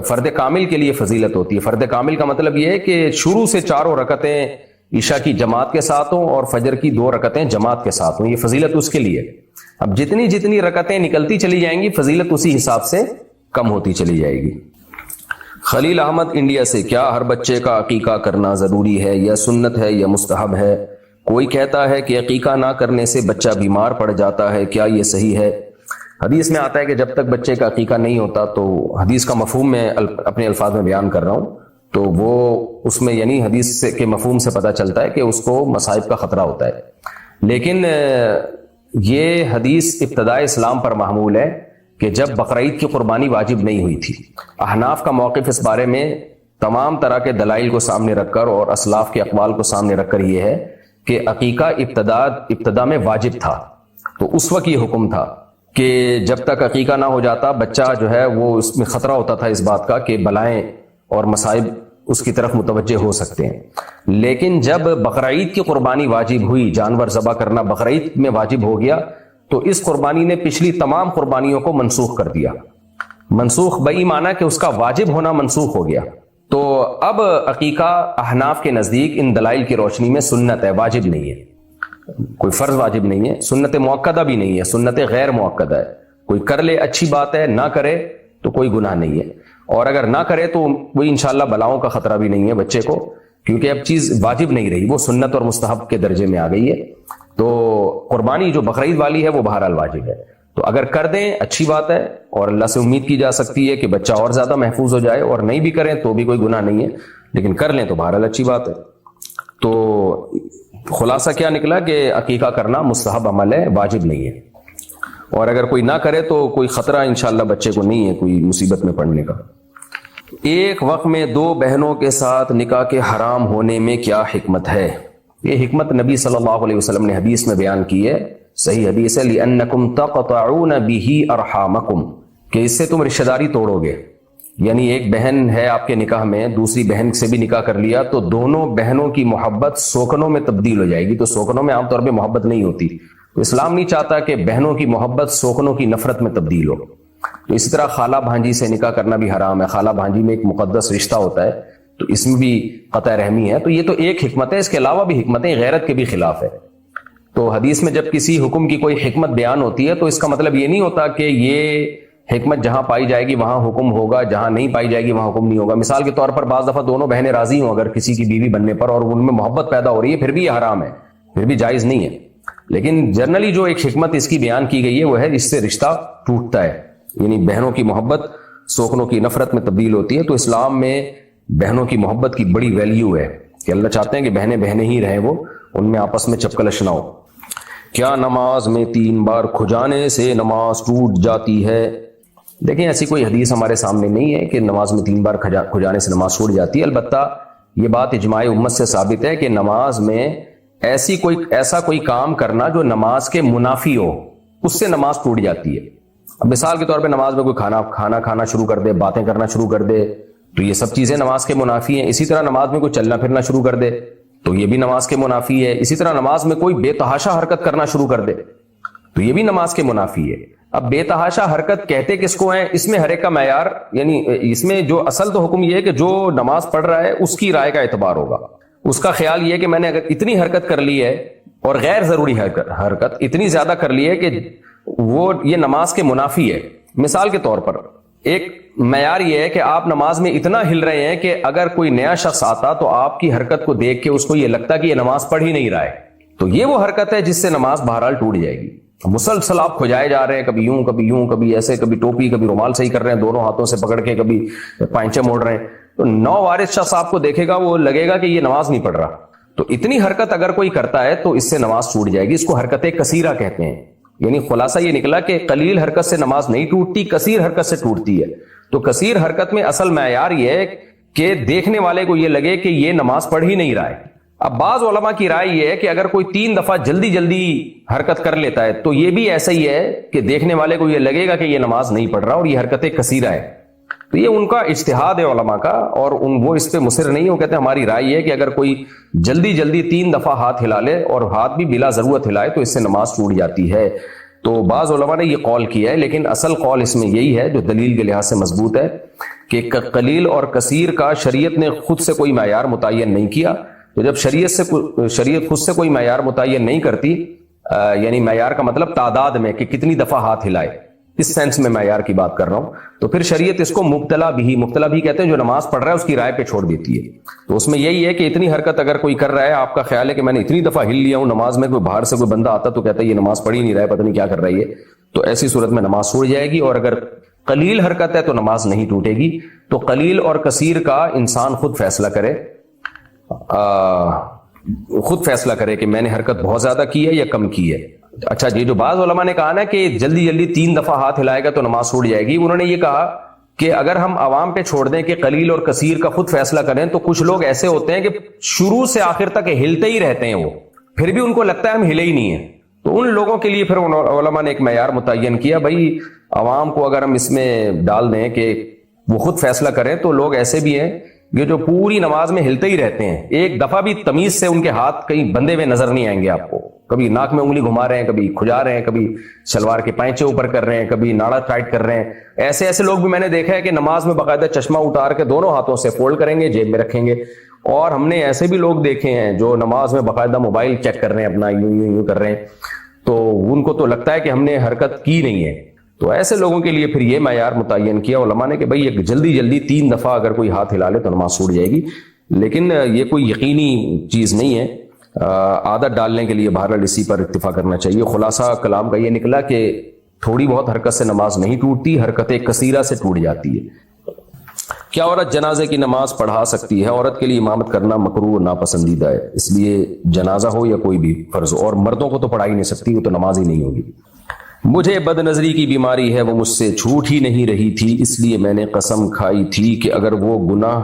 فرد کامل کے لیے فضیلت ہوتی ہے۔ فرد کامل کا مطلب یہ ہے کہ شروع سے چاروں رکعتیں عشاء کی جماعت کے ساتھ ہوں اور فجر کی 2 رکعتیں جماعت کے ساتھ ہوں، یہ فضیلت اس کے لیے۔ اب جتنی جتنی رکعتیں نکلتی چلی جائیں گی فضیلت اسی حساب سے کم ہوتی چلی جائے گی۔ خلیل احمد انڈیا سے، کیا ہر بچے کا عقیقہ کرنا ضروری ہے یا سنت ہے یا مستحب ہے؟ کوئی کہتا ہے کہ عقیقہ نہ کرنے سے بچہ بیمار پڑ جاتا ہے، کیا یہ صحیح ہے؟ حدیث میں آتا ہے کہ جب تک بچے کا عقیقہ نہیں ہوتا، تو حدیث کا مفہوم میں اپنے الفاظ میں بیان کر رہا ہوں، تو وہ اس میں یعنی حدیث کے مفہوم سے پتہ چلتا ہے کہ اس کو مصائب کا خطرہ ہوتا ہے، لیکن یہ حدیث ابتدائے اسلام پر محمول ہے کہ جب بقرعید کی قربانی واجب نہیں ہوئی تھی۔ احناف کا موقف اس بارے میں تمام طرح کے دلائل کو سامنے رکھ کر اور اسلاف کے اقوال کو سامنے رکھ کر یہ ہے کہ عقیقہ ابتدا میں واجب تھا، تو اس وقت یہ حکم تھا کہ جب تک عقیقہ نہ ہو جاتا بچہ جو ہے وہ اس میں خطرہ ہوتا تھا اس بات کا کہ بلائیں اور مصائب اس کی طرف متوجہ ہو سکتے ہیں۔ لیکن جب بقرعید کی قربانی واجب ہوئی، جانور ذبح کرنا بقرعید میں واجب ہو گیا، تو اس قربانی نے پچھلی تمام قربانیوں کو منسوخ کر دیا۔ منسوخ بئی معنی کہ اس کا واجب ہونا منسوخ ہو گیا۔ تو اب عقیقہ احناف کے نزدیک ان دلائل کی روشنی میں سنت ہے، واجب نہیں ہے، کوئی فرض واجب نہیں ہے، سنت موقدہ بھی نہیں ہے، سنت غیر موقدہ ہے۔ کوئی کر لے اچھی بات ہے، نہ کرے تو کوئی گناہ نہیں ہے، اور اگر نہ کرے تو کوئی انشاءاللہ بلاؤں کا خطرہ بھی نہیں ہے بچے کو، کیونکہ اب چیز واجب نہیں رہی، وہ سنت اور مستحب کے درجے میں آ گئی ہے۔ تو قربانی جو بقرعید والی ہے وہ بہرحال واجب ہے، تو اگر کر دیں اچھی بات ہے، اور اللہ سے امید کی جا سکتی ہے کہ بچہ اور زیادہ محفوظ ہو جائے، اور نہیں بھی کریں تو بھی کوئی گناہ نہیں ہے، لیکن کر لیں تو بہرحال اچھی بات ہے۔ تو خلاصہ کیا نکلا کہ عقیقہ کرنا مستحب عمل ہے، واجب نہیں ہے، اور اگر کوئی نہ کرے تو کوئی خطرہ انشاءاللہ بچے کو نہیں ہے کوئی مصیبت میں پڑنے کا۔ ایک وقت میں 2 بہنوں کے ساتھ نکاح کے حرام ہونے میں کیا حکمت ہے؟ یہ حکمت نبی صلی اللہ علیہ وسلم نے حدیث میں بیان کی ہے، صحیح حدیث ہے، لِأَنَّكُمْ تَقْطَعُونَ بِهِ أَرْحَامَكُمْ، کہ اس سے تم رشتہ داری توڑو گے۔ یعنی ایک بہن ہے آپ کے نکاح میں، دوسری بہن سے بھی نکاح کر لیا، تو دونوں بہنوں کی محبت سوکنوں میں تبدیل ہو جائے گی۔ تو سوکنوں میں عام طور پہ محبت نہیں ہوتی، تو اسلام نہیں چاہتا کہ بہنوں کی محبت سوکنوں کی نفرت میں تبدیل ہو۔ تو اسی طرح خالہ بھانجی سے نکاح کرنا بھی حرام ہے، خالہ بھانجی میں ایک مقدس رشتہ ہوتا ہے، تو اس میں بھی قطع رحمی ہے۔ تو یہ تو ایک حکمت ہے، اس کے علاوہ بھی حکمتیں غیرت کے بھی خلاف ہے۔ تو حدیث میں جب کسی حکم کی کوئی حکمت بیان ہوتی ہے تو اس کا مطلب یہ نہیں ہوتا کہ یہ حکمت جہاں پائی جائے گی وہاں حکم ہوگا، جہاں نہیں پائی جائے گی وہاں حکم نہیں ہوگا۔ مثال کے طور پر بعض دفعہ دونوں بہنیں راضی ہوں اگر کسی کی بیوی بننے پر، اور ان میں محبت پیدا ہو رہی ہے، پھر بھی یہ حرام ہے، پھر بھی جائز نہیں ہے۔ لیکن جنرلی جو ایک حکمت اس کی بیان کی گئی ہے وہ ہے جس سے رشتہ ٹوٹتا ہے، یعنی بہنوں کی محبت سوکنوں کی نفرت میں تبدیل ہوتی ہے۔ تو اسلام میں بہنوں کی محبت کی بڑی ویلیو ہے کہ اللہ چاہتے ہیں کہ بہنیں بہنیں ہی رہیں، وہ ان میں آپس میں چپکلش نہ ہو۔ کیا نماز میں 3 بار کھجانے سے نماز ٹوٹ جاتی ہے؟ دیکھیں، ایسی کوئی حدیث ہمارے سامنے نہیں ہے کہ نماز میں 3 بار کھجانے سے نماز ٹوٹ جاتی ہے۔ البتہ یہ بات اجماع امت سے ثابت ہے کہ نماز میں ایسا کوئی کام کرنا جو نماز کے منافی ہو، اس سے نماز ٹوٹ جاتی ہے۔ اب مثال کے طور پہ نماز میں کوئی کھانا کھانا شروع کر دے، باتیں کرنا شروع کر دے، تو یہ سب چیزیں نماز کے منافی ہیں۔ اسی طرح نماز میں کوئی چلنا پھرنا شروع کر دے تو یہ بھی نماز کے منافی ہے۔ اسی طرح نماز میں کوئی بے تحاشا حرکت کرنا شروع کر دے تو یہ بھی نماز کے منافی ہے۔ اب بے تحاشا حرکت کہتے کس کو ہیں؟ اس میں ہر ایک کا معیار، یعنی اس میں جو اصل تو حکم یہ ہے کہ جو نماز پڑھ رہا ہے اس کی رائے کا اعتبار ہوگا۔ اس کا خیال یہ ہے کہ میں نے اگر اتنی حرکت کر لی ہے اور غیر ضروری حرکت اتنی زیادہ کر لی ہے کہ وہ یہ نماز کے منافی ہے۔ مثال کے طور پر ایک معیار یہ ہے کہ آپ نماز میں اتنا ہل رہے ہیں کہ اگر کوئی نیا شخص آتا تو آپ کی حرکت کو دیکھ کے اس کو یہ لگتا کہ یہ نماز پڑھ ہی نہیں رہا ہے، تو یہ وہ حرکت ہے جس سے نماز بہرحال ٹوٹ جائے گی۔ مسلسل آپ کھجائے جا رہے ہیں، کبھی یوں کبھی ایسے، کبھی ٹوپی کبھی رومال صحیح کر رہے ہیں دونوں ہاتھوں سے پکڑ کے، کبھی پائنچے موڑ رہے ہیں، تو نو وارث شخص آپ کو دیکھے گا وہ لگے گا کہ یہ نماز نہیں پڑھ رہا۔ تو اتنی حرکت اگر کوئی کرتا ہے تو اس سے نماز ٹوٹ جائے گی۔ اس کو حرکت کثیرہ کہتے ہیں، یعنی خلاصہ یہ نکلا کہ قلیل حرکت سے نماز نہیں ٹوٹتی، کثیر حرکت سے ٹوٹتی ہے. تو کثیر حرکت میں اصل معیار یہ ہے کہ دیکھنے والے کو یہ لگے کہ یہ نماز پڑھ ہی نہیں رہا ہے. اب بعض علماء کی رائے یہ ہے کہ اگر کوئی 3 دفعہ جلدی جلدی حرکت کر لیتا ہے تو یہ بھی ایسا ہی ہے کہ دیکھنے والے کو یہ لگے گا کہ یہ نماز نہیں پڑھ رہا اور یہ حرکتیں کثیرہ ہے. تو یہ ان کا اجتہاد ہے علماء کا، اور وہ اس پہ مصر نہیں. وہ کہتے ہیں ہماری رائے یہ ہے کہ اگر کوئی جلدی جلدی 3 دفعہ ہاتھ ہلا لے اور ہاتھ بھی بلا ضرورت ہلائے تو اس سے نماز ٹوٹ جاتی ہے. تو بعض علماء نے یہ قول کیا ہے، لیکن اصل قول اس میں یہی ہے جو دلیل کے لحاظ سے مضبوط ہے کہ قلیل اور کثیر کا شریعت نے خود سے کوئی معیار متعین نہیں کیا. تو جب شریعت خود سے کوئی معیار متعین نہیں کرتی، یعنی معیار کا مطلب تعداد میں کہ کتنی دفعہ ہاتھ ہلائے، اس سینس میں معیار کی بات کر رہا ہوں، تو پھر شریعت اس کو مبتلا بھی کہتے ہیں، جو نماز پڑھ رہا ہے اس کی رائے پہ چھوڑ دیتی ہے. تو اس میں یہی ہے کہ اتنی حرکت اگر کوئی کر رہا ہے، آپ کا خیال ہے کہ میں نے اتنی دفعہ ہل لیا ہوں نماز میں، کوئی باہر سے کوئی بندہ آتا تو کہتا ہے یہ نماز پڑھ ہی نہیں رہا ہے، پتہ نہیں کیا کر رہی ہے، تو ایسی صورت میں نماز چھوٹ جائے گی. اور اگر قلیل حرکت ہے تو نماز نہیں ٹوٹے گی. تو قلیل اور کثیر کا انسان خود فیصلہ کرے کہ میں نے حرکت بہت زیادہ کی ہے یا کم کی ہے. اچھا جی، جو بعض علماء نے کہا نا کہ جلدی جلدی 3 دفعہ ہاتھ ہلائے گا تو نماز چھوٹ جائے گی، انہوں نے یہ کہا کہ اگر ہم عوام پہ چھوڑ دیں کہ قلیل اور کثیر کا خود فیصلہ کریں، تو کچھ لوگ ایسے ہوتے ہیں کہ شروع سے آخر تک ہلتے ہی رہتے ہیں، وہ پھر بھی ان کو لگتا ہے ہم ہلے ہی نہیں ہیں. تو ان لوگوں کے لیے پھر علماء نے ایک معیار متعین کیا، بھائی عوام کو اگر ہم اس میں ڈال دیں کہ وہ خود فیصلہ کریں، تو لوگ ایسے بھی ہیں یہ جو پوری نماز میں ہلتے ہی رہتے ہیں، ایک دفعہ بھی تمیز سے ان کے ہاتھ کہیں بندے ہوئے نظر نہیں آئیں گے آپ کو. کبھی ناک میں انگلی گھما رہے ہیں، کبھی کھجا رہے ہیں، کبھی شلوار کے پائچے اوپر کر رہے ہیں، کبھی ناڑا ٹائٹ کر رہے ہیں. ایسے لوگ بھی میں نے دیکھا ہے کہ نماز میں باقاعدہ چشمہ اتار کے دونوں ہاتھوں سے فولڈ کریں گے، جیب میں رکھیں گے. اور ہم نے ایسے بھی لوگ دیکھے ہیں جو نماز میں باقاعدہ موبائل چیک کر رہے ہیں، اپنا یوں کر رہے ہیں، تو ان کو تو لگتا ہے کہ ہم نے حرکت کی نہیں ہے. تو ایسے لوگوں کے لیے پھر یہ معیار متعین کیا علماء نے کہ بھئی ایک جلدی 3 دفعہ اگر کوئی ہاتھ ہلا لے تو نماز چھوٹ جائے گی. لیکن یہ کوئی یقینی چیز نہیں ہے، عادت ڈالنے کے لیے بہرحال اسی پر اتفاق کرنا چاہیے. خلاصہ کلام کا یہ نکلا کہ تھوڑی بہت حرکت سے نماز نہیں ٹوٹتی، حرکت کثیرہ سے ٹوٹ جاتی ہے. کیا عورت جنازے کی نماز پڑھا سکتی ہے؟ عورت کے لیے امامت کرنا مکروہ اور ناپسندیدہ ہے، اس لیے جنازہ ہو یا کوئی بھی فرض ہو. اور مردوں کو تو پڑھا ہی نہیں سکتی، وہ تو نماز ہی نہیں ہوگی. مجھے بد نظری کی بیماری ہے، وہ مجھ سے چھوٹ ہی نہیں رہی تھی، اس لیے میں نے قسم کھائی تھی کہ اگر وہ گناہ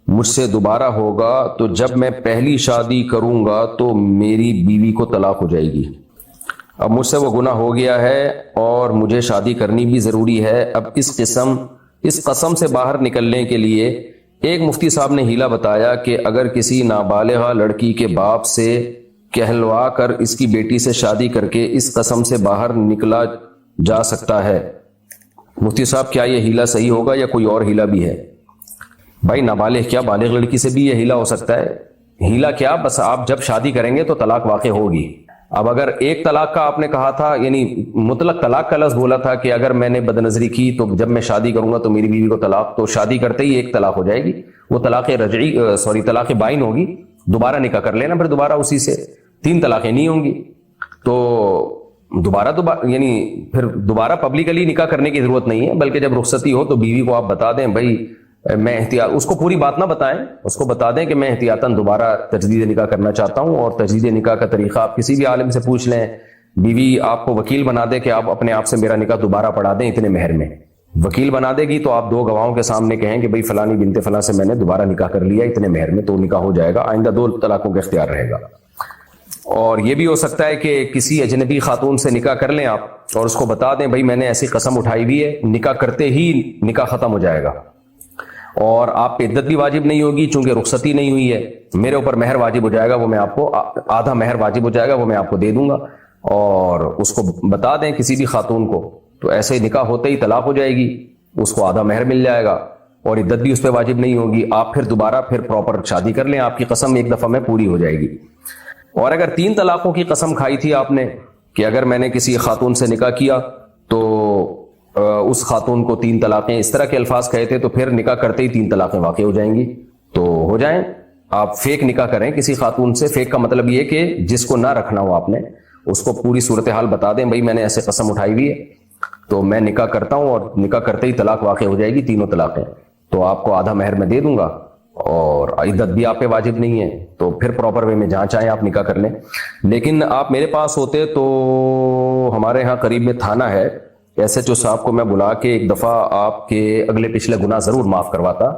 مجھ سے دوبارہ ہوگا تو جب میں پہلی شادی کروں گا تو میری بیوی کو طلاق ہو جائے گی. اب مجھ سے وہ گناہ ہو گیا ہے اور مجھے شادی کرنی بھی ضروری ہے. اب اس قسم سے باہر نکلنے کے لیے ایک مفتی صاحب نے ہیلا بتایا کہ اگر کسی نابالغہ لڑکی کے باپ سے کہلوا کر اس کی بیٹی سے شادی کر کے اس قسم سے باہر نکلا جا سکتا ہے. مفتی صاحب کیا یہ ہیلا صحیح ہوگا یا کوئی اور ہیلا بھی ہے؟ بھائی نابالغ کیا، بالغ لڑکی سے بھی یہ ہیلا ہو سکتا ہے. ہیلا کیا، بس آپ جب شادی کریں گے تو طلاق واقع ہوگی. اب اگر ایک طلاق کا آپ نے کہا تھا، یعنی مطلق طلاق کا لفظ بولا تھا کہ اگر میں نے بد نظری کی تو جب میں شادی کروں گا تو میری بیوی کو طلاق، تو شادی کرتے ہی ایک طلاق ہو جائے گی، وہ طلاق بائن ہوگی. دوبارہ نکاح کر لینا پھر دوبارہ اسی سے، 3 طلاقیں نہیں ہوں گی. تو یعنی پھر دوبارہ پبلکلی نکاح کرنے کی ضرورت نہیں ہے، بلکہ جب رخصتی ہو تو بیوی کو آپ بتا دیں، بھائی میں احتیاط، اس کو پوری بات نہ بتائیں، اس کو بتا دیں کہ میں احتیاطاً دوبارہ تجدید نکاح کرنا چاہتا ہوں. اور تجدید نکاح کا طریقہ آپ کسی بھی عالم سے پوچھ لیں. بیوی آپ کو وکیل بنا دے کہ آپ اپنے آپ سے میرا نکاح دوبارہ پڑھا دیں اتنے مہر میں. وکیل بنا دے گی تو آپ 2 گواہوں کے سامنے کہیں کہ بھئی فلانی بنت فلاں سے میں نے دوبارہ نکاح کر لیا اتنے مہر میں، تو نکاح ہو جائے گا. آئندہ 2 طلاقوں کا اختیار رہے گا. اور یہ بھی ہو سکتا ہے کہ کسی اجنبی خاتون سے نکاح کر لیں آپ اور اس کو بتا دیں بھئی میں نے ایسی قسم اٹھائی ہوئی ہے، نکاح کرتے ہی نکاح ختم ہو جائے گا اور آپ پہ عدت بھی واجب نہیں ہوگی چونکہ رخصتی نہیں ہوئی ہے. میرے اوپر مہر واجب ہو جائے گا، وہ میں آپ کو آدھا مہر واجب ہو جائے گا، وہ میں آپ کو دے دوں گا. اور اس کو بتا دیں کسی بھی خاتون کو، تو ایسے نکاح ہوتے ہی طلاق ہو جائے گی، اس کو آدھا مہر مل جائے گا اور عدت بھی اس پہ واجب نہیں ہوگی. آپ پھر دوبارہ پراپر شادی کر لیں، آپ کی قسم ایک دفعہ میں پوری ہو جائے گی. اور اگر 3 طلاقوں کی قسم کھائی تھی آپ نے کہ اگر میں نے کسی خاتون سے نکاح کیا تو اس خاتون کو 3 طلاقیں، اس طرح کے الفاظ کہے تھے، تو پھر نکاح کرتے ہی 3 طلاقیں واقع ہو جائیں گی. تو ہو جائیں. آپ فیک نکاح کریں کسی خاتون سے. فیک کا مطلب یہ کہ جس کو نہ رکھنا ہو آپ نے، اس کو پوری صورتحال بتا دیں، بھائی میں نے ایسے قسم اٹھائی ہوئی ہے تو میں نکاح کرتا ہوں، اور نکاح کرتے ہی طلاق واقع ہو جائے گی، 3 طلاقیں، تو آپ کو آدھا مہر میں دے دوں گا اور عدت بھی آپ پہ واجب نہیں ہے. تو پھر پراپر وے میں جہاں چاہیں آپ نکاح کر لیں. لیکن آپ میرے پاس ہوتے تو ہمارے ہاں قریب میں تھانہ ہے، ایس ایچ او صاحب کو میں بلا کے ایک دفعہ آپ کے اگلے پچھلے گناہ ضرور معاف کرواتا،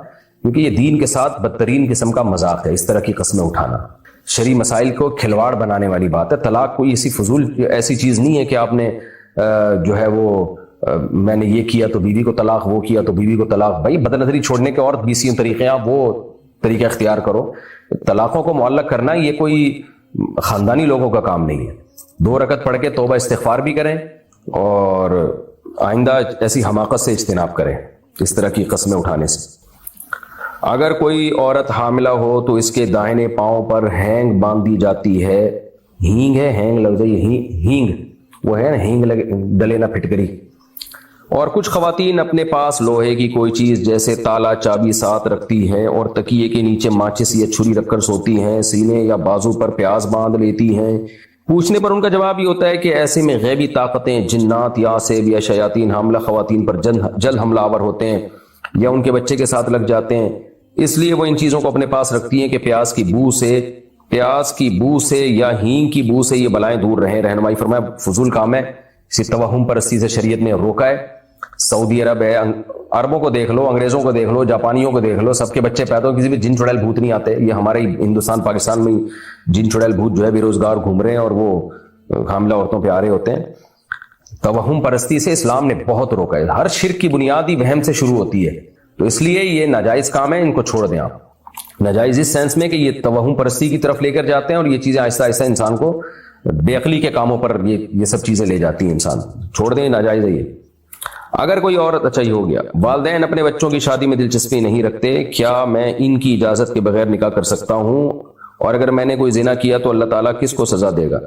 کیونکہ یہ دین کے ساتھ بدترین قسم کا مذاق ہے، اس طرح کی قسمیں اٹھانا شرعی مسائل کو کھلواڑ بنانے والی بات ہے۔ طلاق کوئی ایسی فضول ایسی چیز نہیں ہے کہ آپ نے جو ہے وہ میں نے یہ کیا تو بیوی کو طلاق، وہ کیا تو بیوی کو طلاق۔ بھائی بد نظری چھوڑنے کے اور 20 طریقے ہیں، آپ وہ طریقہ اختیار کرو۔ طلاقوں کو معلق کرنا یہ کوئی خاندانی لوگوں کا کام نہیں ہے۔ 2 رکعت پڑھ کے توبہ استغفار بھی کریں اور آئندہ ایسی حماقت سے اجتناب کریں، اس طرح کی قسمیں اٹھانے سے۔ اگر کوئی عورت حاملہ ہو تو اس کے داہنے پاؤں پر ہینگ باندھ دی جاتی ہے۔ ہینگ ہے، ہینگ لگ جائے، ہینگ وہ ہے نا، ہینگ ڈلے نہ پھٹکری۔ اور کچھ خواتین اپنے پاس لوہے کی کوئی چیز جیسے تالا چابی ساتھ رکھتی ہیں اور تکیے کے نیچے ماچس یا چھری رکھ کر سوتی ہیں، سینے یا بازو پر پیاز باندھ لیتی ہیں۔ پوچھنے پر ان کا جواب یہ ہوتا ہے کہ ایسے میں غیبی طاقتیں، جنات یا سیب یا شیاطین حاملہ خواتین پر جلد حملہ آور ہوتے ہیں یا ان کے بچے کے ساتھ لگ جاتے ہیں، اس لیے وہ ان چیزوں کو اپنے پاس رکھتی ہیں کہ پیاز کی بو سے یا ہینگ کی بو سے یہ بلائیں دور رہیں۔ رہنمائی فرمایا فضول کام ہے، اسی توہم پرستی سے شریعت نے روکا ہے۔ سعودی عرب ہے، عربوں کو دیکھ لو، انگریزوں کو دیکھ لو، جاپانیوں کو دیکھ لو، سب کے بچے پیدا ہو، کسی بھی جن چڑیل بھوت نہیں آتے۔ یہ ہمارے ہندوستان پاکستان میں جن چڑیل بھوت جو ہے بے روزگار گھوم رہے ہیں اور وہ حاملہ عورتوں پہ آ رہے ہوتے ہیں۔ توہم پرستی سے اسلام نے بہت روکا ہے۔ ہر شرک کی بنیاد ہی وہم سے شروع ہوتی ہے، تو اس لیے یہ ناجائز کام ہے، ان کو چھوڑ دیں آپ۔ ناجائز اس سینس میں کہ یہ توہم پرستی کی طرف لے کر جاتے ہیں اور یہ چیزیں آہستہ آہستہ انسان کو بے عقلی کے کاموں پر یہ سب چیزیں لے جاتی ہیں، انسان چھوڑ دیں، ناجائز ہے یہ۔ اگر کوئی عورت، اچھا ہی ہو گیا، والدین اپنے بچوں کی شادی میں دلچسپی نہیں رکھتے، کیا میں ان کی اجازت کے بغیر نکاح کر سکتا ہوں؟ اور اگر میں نے کوئی زنا کیا تو اللہ تعالیٰ کس کو سزا دے گا؟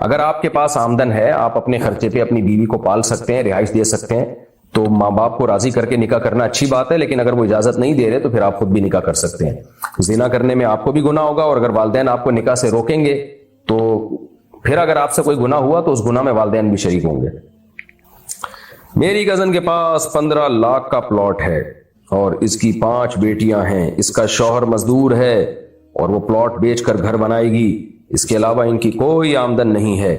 اگر آپ کے پاس آمدن ہے، آپ اپنے خرچے پہ اپنی بیوی کو پال سکتے ہیں، رہائش دے سکتے ہیں، تو ماں باپ کو راضی کر کے نکاح کرنا اچھی بات ہے، لیکن اگر وہ اجازت نہیں دے رہے تو پھر آپ خود بھی نکاح کر سکتے ہیں۔ زنا کرنے میں آپ کو بھی گناہ ہوگا، اور اگر والدین آپ کو نکاح سے روکیں گے تو پھر اگر آپ سے کوئی گناہ ہوا تو اس گناہ میں والدین بھی شریک ہوں گے۔ میری کزن کے پاس 15 لاکھ کا پلاٹ ہے اور اس کی 5 بیٹیاں ہیں، اس کا شوہر مزدور ہے اور وہ پلاٹ بیچ کر گھر بنائے گی، اس کے علاوہ ان کی کوئی آمدن نہیں ہے،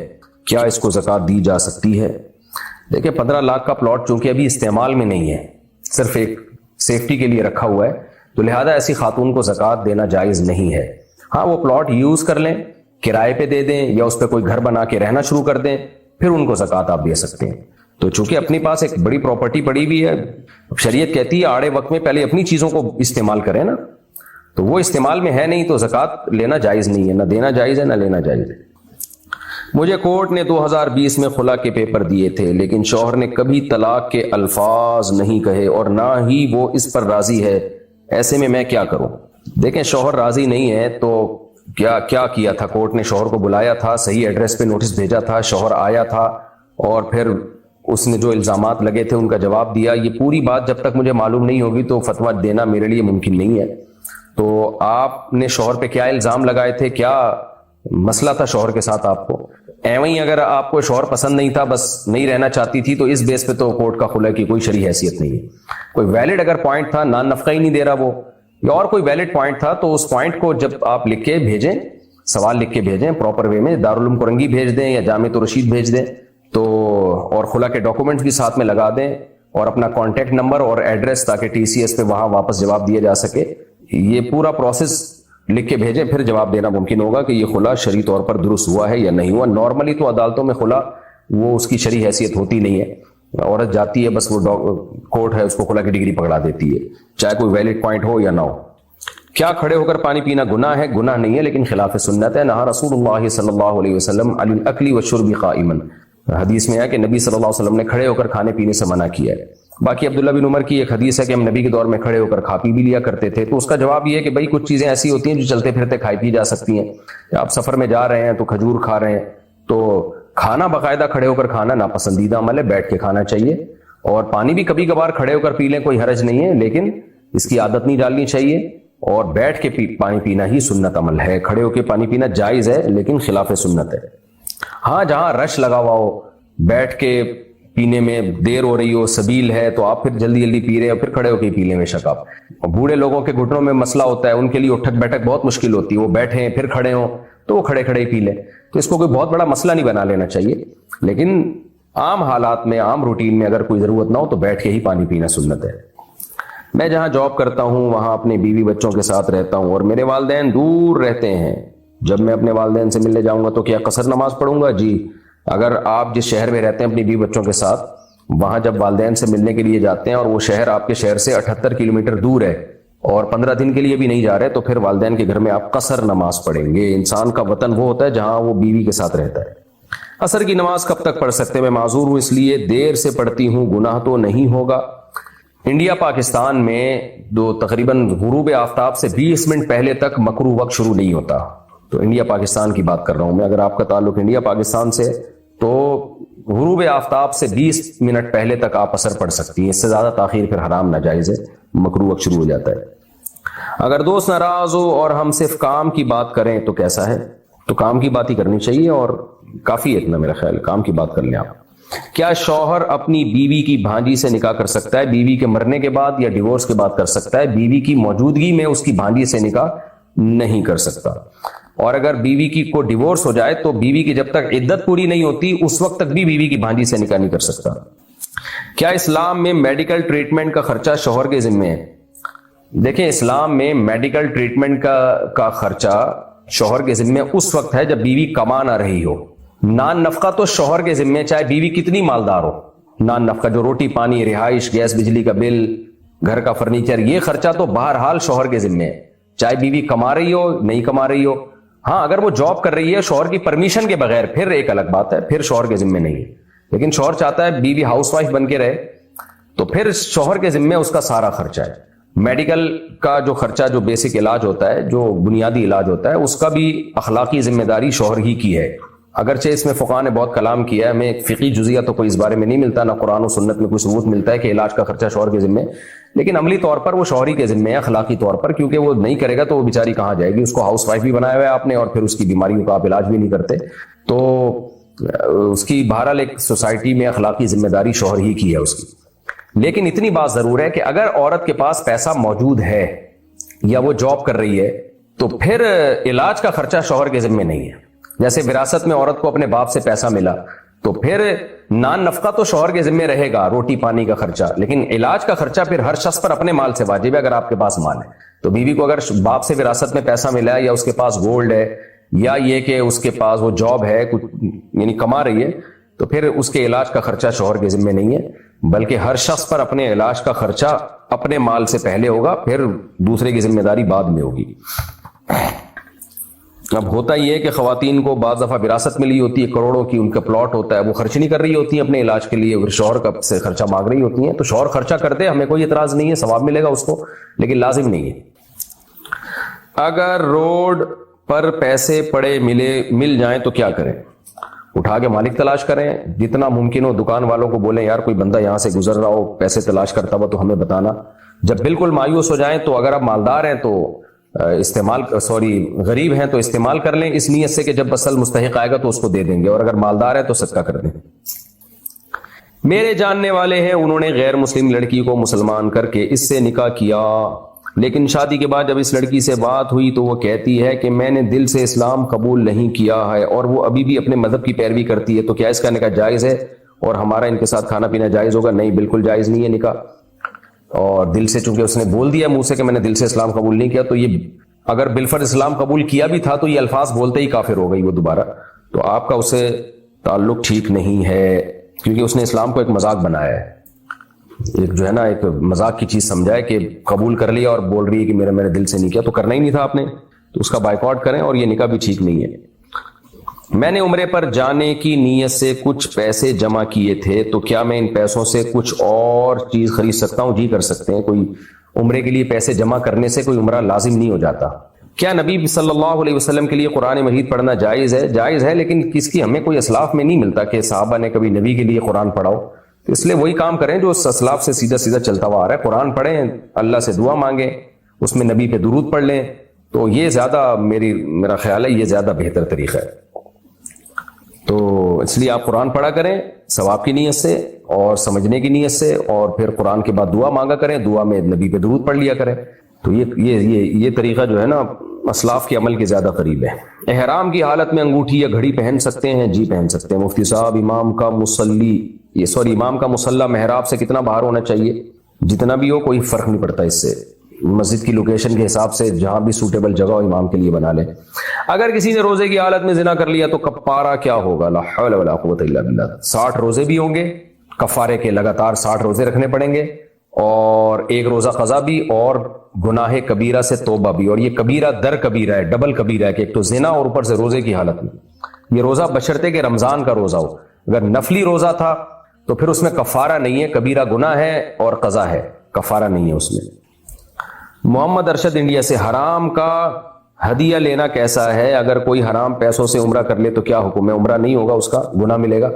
کیا اس کو زکوٰۃ دی جا سکتی ہے؟ دیکھیں 15 لاکھ کا پلاٹ چونکہ ابھی استعمال میں نہیں ہے، صرف ایک سیفٹی کے لیے رکھا ہوا ہے، تو لہذا ایسی خاتون کو زکوٰۃ دینا جائز نہیں ہے۔ ہاں وہ پلاٹ یوز کر لیں، کرائے پہ دے دیں یا اس پہ کوئی گھر بنا کے رہنا شروع کر دیں، پھر ان کو زکوٰۃ آپ دے سکتے ہیں۔ تو چونکہ اپنی پاس ایک بڑی پراپرٹی پڑی ہوئی ہے، شریعت کہتی ہے آڑے وقت میں پہلے اپنی چیزوں کو استعمال کریں نا، تو وہ استعمال میں ہے نہیں تو زکوٰۃ لینا جائز نہیں ہے، نہ دینا جائز ہے نہ لینا جائز ہے۔ مجھے کورٹ نے 2020 میں خلا کے پیپر دیے تھے، لیکن شوہر نے کبھی طلاق کے الفاظ نہیں کہے اور نہ ہی وہ اس پر راضی ہے، ایسے میں کیا کروں؟ دیکھیں شوہر راضی نہیں ہے تو کیا کیا تھا؟ کورٹ نے شوہر کو بلایا تھا، صحیح ایڈریس پہ نوٹس بھیجا تھا، شوہر آیا تھا اور پھر اس نے جو الزامات لگے تھے ان کا جواب دیا۔ یہ پوری بات جب تک مجھے معلوم نہیں ہوگی تو فتویٰ دینا میرے لیے ممکن نہیں ہے۔ تو آپ نے شوہر پہ کیا الزام لگائے تھے، کیا مسئلہ تھا شوہر کے ساتھ آپ کو؟ ایویں ہی اگر آپ کو شوہر پسند نہیں تھا، بس نہیں رہنا چاہتی تھی، تو اس بیس پہ تو کورٹ کا خلا کی کوئی شرعی حیثیت نہیں ہے۔ کوئی ویلڈ اگر پوائنٹ تھا، نان نفقہ ہی نہیں دے رہا وہ، یا اور کوئی ویلڈ پوائنٹ تھا، تو اس پوائنٹ کو جب آپ لکھ کے بھیجیں، سوال لکھ کے بھیجیں پراپر وے میں، دارالعلوم کرنگی بھیج دیں یا جامعۃ الرشید بھیج دیں، تو اور خلا کے ڈاکومنٹس بھی ساتھ میں لگا دیں اور اپنا کانٹیکٹ نمبر اور ایڈریس، تاکہ ٹی سی ایس پہ وہاں واپس جواب دیا جا سکے۔ یہ پورا پروسیس لکھ کے بھیجیں، پھر جواب دینا ممکن ہوگا کہ یہ خلا شرعی طور پر درست ہوا ہے یا نہیں ہوا۔ نارملی تو عدالتوں میں خلا وہ اس کی شرعی حیثیت ہوتی نہیں ہے، عورت جاتی ہے بس وہ کورٹ ہے اس کو خلا کی ڈگری پکڑا دیتی ہے، چاہے کوئی ویلڈ پوائنٹ ہو یا نہ ہو۔ کیا کھڑے ہو کر پانی پینا گناہ ہے؟ گناہ نہیں ہے، لیکن خلاف سنت ہے۔ نہا رسول اللہ صلی اللہ علیہ وسلم عن الاکل والشرب قائما، حدیث میں ہے کہ نبی صلی اللہ علیہ وسلم نے کھڑے ہو کر کھانے پینے سے منع کیا ہے۔ باقی عبداللہ بن عمر کی ایک حدیث ہے کہ ہم نبی کے دور میں کھڑے ہو کر کھا پی بھی لیا کرتے تھے، تو اس کا جواب یہ ہے کہ بھائی کچھ چیزیں ایسی ہوتی ہیں جو چلتے پھرتے کھائی پی جا سکتی ہیں۔ آپ سفر میں جا رہے ہیں تو کھجور کھا رہے ہیں، تو کھانا باقاعدہ کھڑے ہو کر کھانا ناپسندیدہ عمل ہے، بیٹھ کے کھانا چاہیے، اور پانی بھی کبھی کبھار کھڑے ہو کر پی لیں، کوئی حرج نہیں ہے، لیکن اس کی عادت نہیں ڈالنی چاہیے، اور بیٹھ کے پانی پینا ہی سنت عمل ہے۔ کھڑے ہو کے پانی پینا جائز ہے لیکن خلاف سنت ہے۔ ہاں جہاں رش لگا ہوا ہو، بیٹھ کے پینے میں دیر ہو رہی ہو، سبیل ہے، تو آپ پھر جلدی جلدی پی رہے ہیں، پھر کھڑے ہو کے پی لیں بے شک آپ۔ بوڑھے لوگوں کے گھٹنوں میں مسئلہ ہوتا ہے، ان کے لیے اٹھک بیٹھک بہت مشکل ہوتی ہے، وہ بیٹھے ہیں پھر کھڑے ہوں تو وہ کھڑے کھڑے ہی پی لیں. تو اس کو کوئی بہت بڑا مسئلہ نہیں بنا لینا چاہیے, لیکن عام حالات میں, عام روٹین میں اگر کوئی ضرورت نہ ہو تو بیٹھ کے ہی پانی پینا سنت ہے. میں جہاں جاب کرتا ہوں وہاں اپنے بیوی بچوں کے ساتھ رہتا ہوں اور میرے والدین دور رہتے ہیں. جب میں اپنے والدین سے ملنے جاؤں گا تو کیا قصر نماز پڑھوں گا؟ جی. اگر آپ جس شہر میں رہتے ہیں اپنی بیوی بچوں کے ساتھ, وہاں جب والدین سے ملنے کے لیے جاتے ہیں اور وہ شہر آپ کے شہر سے 78 کلومیٹر دور ہے اور 15 دن کے لیے بھی نہیں جا رہے, تو پھر والدین کے گھر میں آپ قصر نماز پڑھیں گے. انسان کا وطن وہ ہوتا ہے جہاں وہ بیوی کے ساتھ رہتا ہے. عصر کی نماز کب تک پڑھ سکتے ہیں؟ میں معذور ہوں اس لیے دیر سے پڑھتی ہوں, گناہ تو نہیں ہوگا؟ انڈیا پاکستان میں تقریباً غروب آفتاب سے 20 منٹ پہلے تک مکروہ وقت شروع نہیں ہوتا. تو انڈیا پاکستان کی بات کر رہا ہوں میں. اگر آپ کا تعلق انڈیا پاکستان سے, تو غروب آفتاب سے 20 منٹ پہلے تک آپ عصر پڑھ سکتی ہیں. اس سے زیادہ تاخیر پھر حرام ناجائز ہے, مکروہ وقت شروع ہو جاتا ہے. اگر دوست ناراض ہو اور ہم صرف کام کی بات کریں تو کیسا ہے؟ تو کام کی بات ہی کرنی چاہیے اور کافی ہے اتنا, میرا خیال کام کی بات کر لیں آپ. کیا شوہر اپنی بیوی کی بھانجی سے نکاح کر سکتا ہے؟ بیوی کے مرنے کے بعد یا ڈیورس کے بعد کر سکتا ہے. بیوی کی موجودگی میں اس کی بھانجی سے نکاح نہیں کر سکتا. اور اگر بیوی کی کو ڈیورس ہو جائے تو بیوی کی جب تک عدت پوری نہیں ہوتی اس وقت تک بھی بیوی کی بھانجی سے نکاح نہیں کر سکتا. کیا اسلام میں میڈیکل ٹریٹمنٹ کا خرچہ شوہر کے ذمہ ہے؟ دیکھیں, اسلام میں میڈیکل ٹریٹمنٹ کا خرچہ شوہر کے ذمہ اس وقت ہے جب بیوی کما نہ رہی ہو. نان نفقہ تو شوہر کے ذمہ, چاہے بیوی کتنی مالدار ہو. نان نفقہ جو روٹی پانی, رہائش, گیس بجلی کا بل, گھر کا فرنیچر, یہ خرچہ تو بہرحال شوہر کے ذمہ ہے, چاہے بیوی کما رہی ہو نہیں کما رہی ہو. ہاں, اگر وہ جاب کر رہی ہے شوہر کی پرمیشن کے بغیر پھر ایک الگ بات ہے, پھر شوہر کے ذمہ نہیں ہے. لیکن شوہر چاہتا ہے بیوی ہاؤس وائف بن کے رہے تو پھر شوہر کے ذمہ اس کا سارا خرچہ ہے. میڈیکل کا جو خرچہ, جو بیسک علاج ہوتا ہے, جو بنیادی علاج ہوتا ہے, اس کا بھی اخلاقی ذمہ داری شوہر ہی کی ہے. اگرچہ اس میں فقہاء نے بہت کلام کیا ہے, ہمیں فقہی جزیہ تو کوئی اس بارے میں نہیں ملتا, نہ قرآن و سنت میں کوئی ثبوت ملتا ہے کہ علاج کا خرچہ شوہر کے ذمہ, لیکن عملی طور پر وہ شوہری کے ذمہ ہے, اخلاقی طور پر, کیونکہ وہ نہیں کرے گا تو وہ بیچاری کہاں جائے گی. اس کو ہاؤس وائف بھی بنایا ہوا ہے آپ نے اور پھر اس کی بیماریوں کا آپ علاج بھی نہیں کرتے, تو اس کی بہرحال ایک سوسائٹی میں اخلاقی ذمہ داری شوہر ہی کی ہے اس کی. لیکن اتنی بات ضرور ہے کہ اگر عورت کے پاس پیسہ موجود ہے یا وہ جاب کر رہی ہے تو پھر علاج کا خرچہ شوہر کے ذمہ نہیں ہے. جیسے وراثت میں عورت کو اپنے باپ سے پیسہ ملا تو پھر نان نفقہ تو شوہر کے ذمہ رہے گا, روٹی پانی کا خرچہ, لیکن علاج کا خرچہ پھر ہر شخص پر اپنے مال سے واجب ہے اگر آپ کے پاس مال ہے. تو بیوی کو اگر باپ سے وراثت میں پیسہ ملا ہے یا اس کے پاس گولڈ ہے یا یہ کہ اس کے پاس وہ جاب ہے کچھ یعنی کما رہی ہے, تو پھر اس کے علاج کا خرچہ شوہر کے ذمہ نہیں ہے, بلکہ ہر شخص پر اپنے علاج کا خرچہ اپنے مال سے پہلے ہوگا, پھر دوسرے کی ذمہ داری بعد میں ہوگی. اب ہوتا یہ ہے کہ خواتین کو بعض دفعہ وراثت ملی ہوتی ہے کروڑوں کی, ان کا پلاٹ ہوتا ہے, وہ خرچ نہیں کر رہی ہوتی ہیں اپنے علاج کے لیے, شوہر کا سے خرچہ مانگ رہی ہوتی ہیں, تو شوہر خرچہ کر دے, ہمیں کوئی اعتراض نہیں ہے, ثواب ملے گا اس کو, لیکن لازم نہیں ہے. اگر روڈ پر پیسے پڑے مل جائیں تو کیا کریں؟ اٹھا کے مالک تلاش کریں, جتنا ممکن ہو دکان والوں کو بولیں یار کوئی بندہ یہاں سے گزر رہا ہو پیسے تلاش کرتا ہوا تو ہمیں بتانا. جب بالکل مایوس ہو جائیں تو اگر آپ مالدار ہیں تو غریب ہیں تو استعمال کر لیں, اس نیت سے کہ جب اصل مستحق آئے گا تو اس کو دے دیں گے, اور اگر مالدار ہے تو صدقہ کر دیں. میرے جاننے والے ہیں, انہوں نے غیر مسلم لڑکی کو مسلمان کر کے اس سے نکاح کیا, لیکن شادی کے بعد جب اس لڑکی سے بات ہوئی تو وہ کہتی ہے کہ میں نے دل سے اسلام قبول نہیں کیا ہے, اور وہ ابھی بھی اپنے مذہب کی پیروی کرتی ہے, تو کیا اس کا نکاح جائز ہے اور ہمارا ان کے ساتھ کھانا پینا جائز ہوگا؟ نہیں, بالکل جائز نہیں ہے نکاح. اور دل سے چونکہ اس نے بول دیا منہ سے کہ میں نے دل سے اسلام قبول نہیں کیا, تو یہ اگر بالفرض اسلام قبول کیا بھی تھا تو یہ الفاظ بولتے ہی کافر ہو گئی وہ دوبارہ, تو آپ کا اس سے تعلق ٹھیک نہیں ہے, کیونکہ اس نے اسلام کو ایک مذاق بنایا ہے, ایک جو ہے نا ایک مذاق کی چیز سمجھا ہے کہ قبول کر لیا اور بول رہی ہے کہ میرے دل سے نہیں کیا, تو کرنا ہی نہیں تھا آپ نے, تو اس کا بائیکاٹ کریں, اور یہ نکاح بھی ٹھیک نہیں ہے. میں نے عمرے پر جانے کی نیت سے کچھ پیسے جمع کیے تھے, تو کیا میں ان پیسوں سے کچھ اور چیز خرید سکتا ہوں؟ جی کر سکتے ہیں, کوئی عمرے کے لیے پیسے جمع کرنے سے کوئی عمرہ لازم نہیں ہو جاتا. کیا نبی صلی اللہ علیہ وسلم کے لیے قرآن مجید پڑھنا جائز ہے؟ جائز ہے, لیکن کس کی ہمیں کوئی اسلاف میں نہیں ملتا کہ صحابہ نے کبھی نبی کے لیے قرآن پڑھاؤ, تو اس لیے وہی کام کریں جو اسلاف سے سیدھا سیدھا چلتا ہوا آ رہا ہے. قرآن پڑھیں, اللہ سے دعا مانگیں, اس میں نبی پہ درود پڑھ لیں, تو یہ زیادہ میرا خیال ہے یہ زیادہ بہتر طریقہ ہے. تو اس لیے آپ قرآن پڑھا کریں ثواب کی نیت سے اور سمجھنے کی نیت سے, اور پھر قرآن کے بعد دعا مانگا کریں, دعا میں نبی پہ درود پڑھ لیا کریں. تو یہ طریقہ جو ہے نا اسلاف کے عمل کے زیادہ قریب ہے۔ احرام کی حالت میں انگوٹھی یا گھڑی پہن سکتے ہیں؟ جی پہن سکتے ہیں۔ مفتی صاحب، امام کا مصلی محراب سے کتنا باہر ہونا چاہیے؟ جتنا بھی ہو، کوئی فرق نہیں پڑتا اس سے، مسجد کی لوکیشن کے حساب سے جہاں بھی سوٹیبل جگہ ہو امام کے لیے بنا لیں۔ اگر کسی نے روزے کی حالت میں زنا کر لیا تو کفارہ کیا ہوگا؟ لا حول ولا قوت الا باللہ۔ 60 روزے بھی ہوں گے کفارے کے، لگاتار 60 روزے رکھنے پڑیں گے، اور ایک روزہ قضا بھی، اور گناہ کبیرہ سے توبہ بھی۔ اور یہ کبیرہ در کبیرہ ہے، ڈبل کبیرہ ہے کہ ایک تو زنا اور اوپر سے روزے کی حالت میں۔ یہ روزہ بشرطے کہ رمضان کا روزہ ہو، اگر نفلی روزہ تھا تو پھر اس میں کفارہ نہیں ہے، کبیرہ گناہ ہے اور قضا ہے، کفارہ نہیں ہے اس میں۔ محمد ارشد انڈیا سے، حرام کا ہدیہ لینا کیسا ہے؟ اگر کوئی حرام پیسوں سے عمرہ کر لے تو کیا حکم ہے؟ عمرہ نہیں ہوگا، اس کا گناہ ملے گا،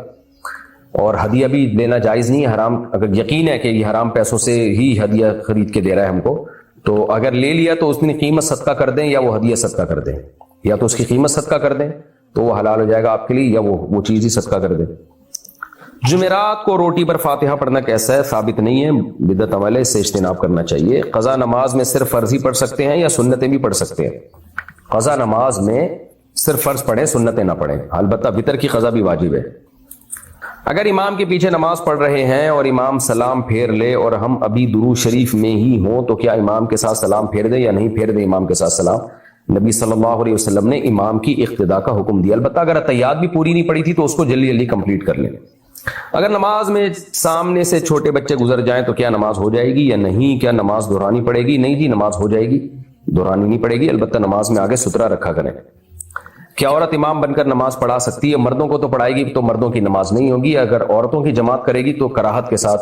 اور ہدیہ بھی لینا جائز نہیں ہے حرام۔ اگر یقین ہے کہ یہ حرام پیسوں سے ہی ہدیہ خرید کے دے رہا ہے ہم کو، تو اگر لے لیا تو اس کی قیمت صدقہ کر دیں، یا وہ ہدیہ صدقہ کر دیں، یا تو اس کی قیمت صدقہ کر دیں تو وہ حلال ہو جائے گا آپ کے لیے، یا وہ چیز ہی صدقہ کر دیں۔ جمعرات کو روٹی پر فاتحہ پڑھنا کیسا ہے؟ ثابت نہیں ہے، بدعت عمل ہے، اس سے اجتناب کرنا چاہیے۔ قضا نماز میں صرف فرض ہی پڑھ سکتے ہیں یا سنتیں بھی پڑھ سکتے ہیں؟ قضا نماز میں صرف فرض پڑھیں، سنتیں نہ پڑھیں، البتہ وتر کی قضا بھی واجب ہے۔ اگر امام کے پیچھے نماز پڑھ رہے ہیں اور امام سلام پھیر لے اور ہم ابھی درود شریف میں ہی ہوں تو کیا امام کے ساتھ سلام پھیر دیں یا نہیں پھیر دیں امام کے ساتھ سلام؟ نبی صلی اللہ علیہ وسلم نے امام کی اقتداء کا حکم دیا، البتہ اگر اتحیات بھی پوری نہیں پڑی تھی تو اس کو جلدی جلدی کمپلیٹ کر لیں۔ اگر نماز میں سامنے سے چھوٹے بچے گزر جائیں تو کیا نماز ہو جائے گی یا نہیں؟ کیا نماز دہرانی پڑے گی؟ نہیں جی، نماز ہو جائے گی، دہرانی نہیں پڑے گی، البتہ نماز میں آگے سترا رکھا کریں۔ کیا عورت امام بن کر نماز پڑھا سکتی ہے؟ مردوں کو تو پڑھائے گی تو مردوں کی نماز نہیں ہوگی، اگر عورتوں کی جماعت کرے گی تو کراہت کے ساتھ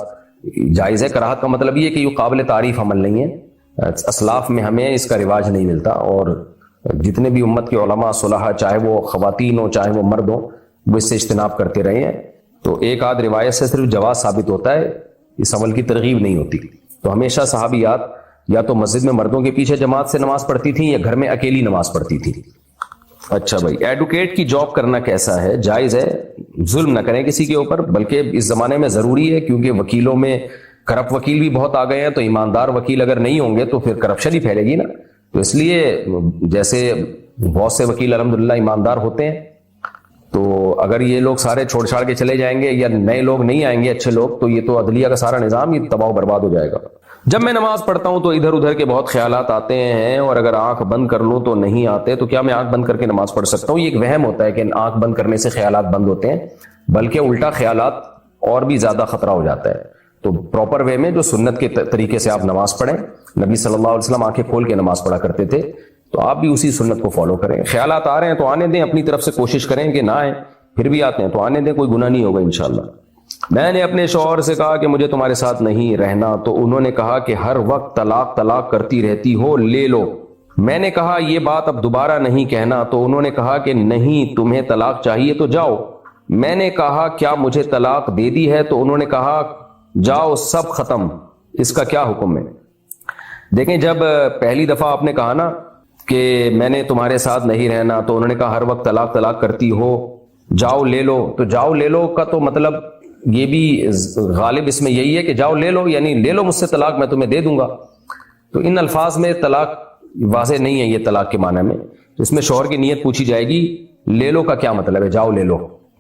جائز ہے۔ کراہت کا مطلب یہ کہ یہ قابل تعریف عمل نہیں ہے، اسلاف میں ہمیں اس کا رواج نہیں ملتا، اور جتنے بھی امت کے علماء صلحاء، چاہے وہ خواتین ہو چاہے وہ مرد ہو، وہ اس سے اجتناب کرتے رہے ہیں۔ تو ایک آدھ روایت سے صرف جواز ثابت ہوتا ہے، اس عمل کی ترغیب نہیں ہوتی۔ تو ہمیشہ صحابیات یا تو مسجد میں مردوں کے پیچھے جماعت سے نماز پڑھتی تھیں یا گھر میں اکیلی نماز پڑھتی تھی۔ اچھا بھائی، ایڈوکیٹ کی جاب کرنا کیسا ہے؟ جائز ہے، ظلم نہ کریں کسی کے اوپر، بلکہ اس زمانے میں ضروری ہے، کیونکہ وکیلوں میں کرپٹ وکیل بھی بہت آ گئے ہیں، تو ایماندار وکیل اگر نہیں ہوں گے تو پھر کرپشن ہی پھیلے گی نا۔ تو اس لیے جیسے بہت سے وکیل الحمدللہ ایماندار ہوتے ہیں، تو اگر یہ لوگ سارے چھوڑ چھاڑ کے چلے جائیں گے یا نئے لوگ نہیں آئیں گے اچھے لوگ، تو یہ تو عدلیہ کا سارا نظام ہی تباہ و برباد ہو جائے گا۔ جب میں نماز پڑھتا ہوں تو ادھر ادھر کے بہت خیالات آتے ہیں، اور اگر آنکھ بند کر لوں تو نہیں آتے، تو کیا میں آنکھ بند کر کے نماز پڑھ سکتا ہوں؟ یہ ایک وہم ہوتا ہے کہ آنکھ بند کرنے سے خیالات بند ہوتے ہیں، بلکہ الٹا خیالات اور بھی زیادہ خطرہ ہو جاتا ہے۔ تو پراپر وے میں جو سنت کے طریقے سے آپ نماز پڑھیں، نبی صلی اللہ علیہ وسلم آنکھیں کھول کے نماز پڑھا کرتے تھے، تو آپ بھی اسی سنت کو فالو کریں۔ خیالات آ رہے ہیں تو آنے دیں، اپنی طرف سے کوشش کریں کہ نہ آئیں، پھر بھی آتے ہیں تو آنے دیں، کوئی گناہ نہیں ہوگا انشاءاللہ۔ میں نے اپنے شوہر سے کہا کہ مجھے تمہارے ساتھ نہیں رہنا، تو انہوں نے کہا کہ ہر وقت طلاق طلاق کرتی رہتی ہو، لے لو۔ میں نے کہا یہ بات اب دوبارہ نہیں کہنا، تو انہوں نے کہا کہ نہیں، تمہیں طلاق چاہیے تو جاؤ۔ میں نے کہا کیا مجھے طلاق دے دی ہے؟ تو انہوں نے کہا جاؤ سب ختم، اس کا کیا حکم ہے؟ دیکھیں، جب پہلی دفعہ آپ نے کہا نا کہ میں نے تمہارے ساتھ نہیں رہنا، تو انہوں نے کہا ہر وقت طلاق طلاق کرتی ہو، جاؤ لے لو، تو جاؤ لے لو کا تو مطلب یہ بھی غالب اس میں یہی ہے کہ جاؤ لے لو، یعنی لے لو مجھ سے طلاق، میں تمہیں دے دوں گا۔ تو ان الفاظ میں طلاق واضح نہیں ہے یہ طلاق کے معنی میں، تو اس میں شوہر کی نیت پوچھی جائے گی، لے لو کا کیا مطلب ہے؟ جاؤ لے لو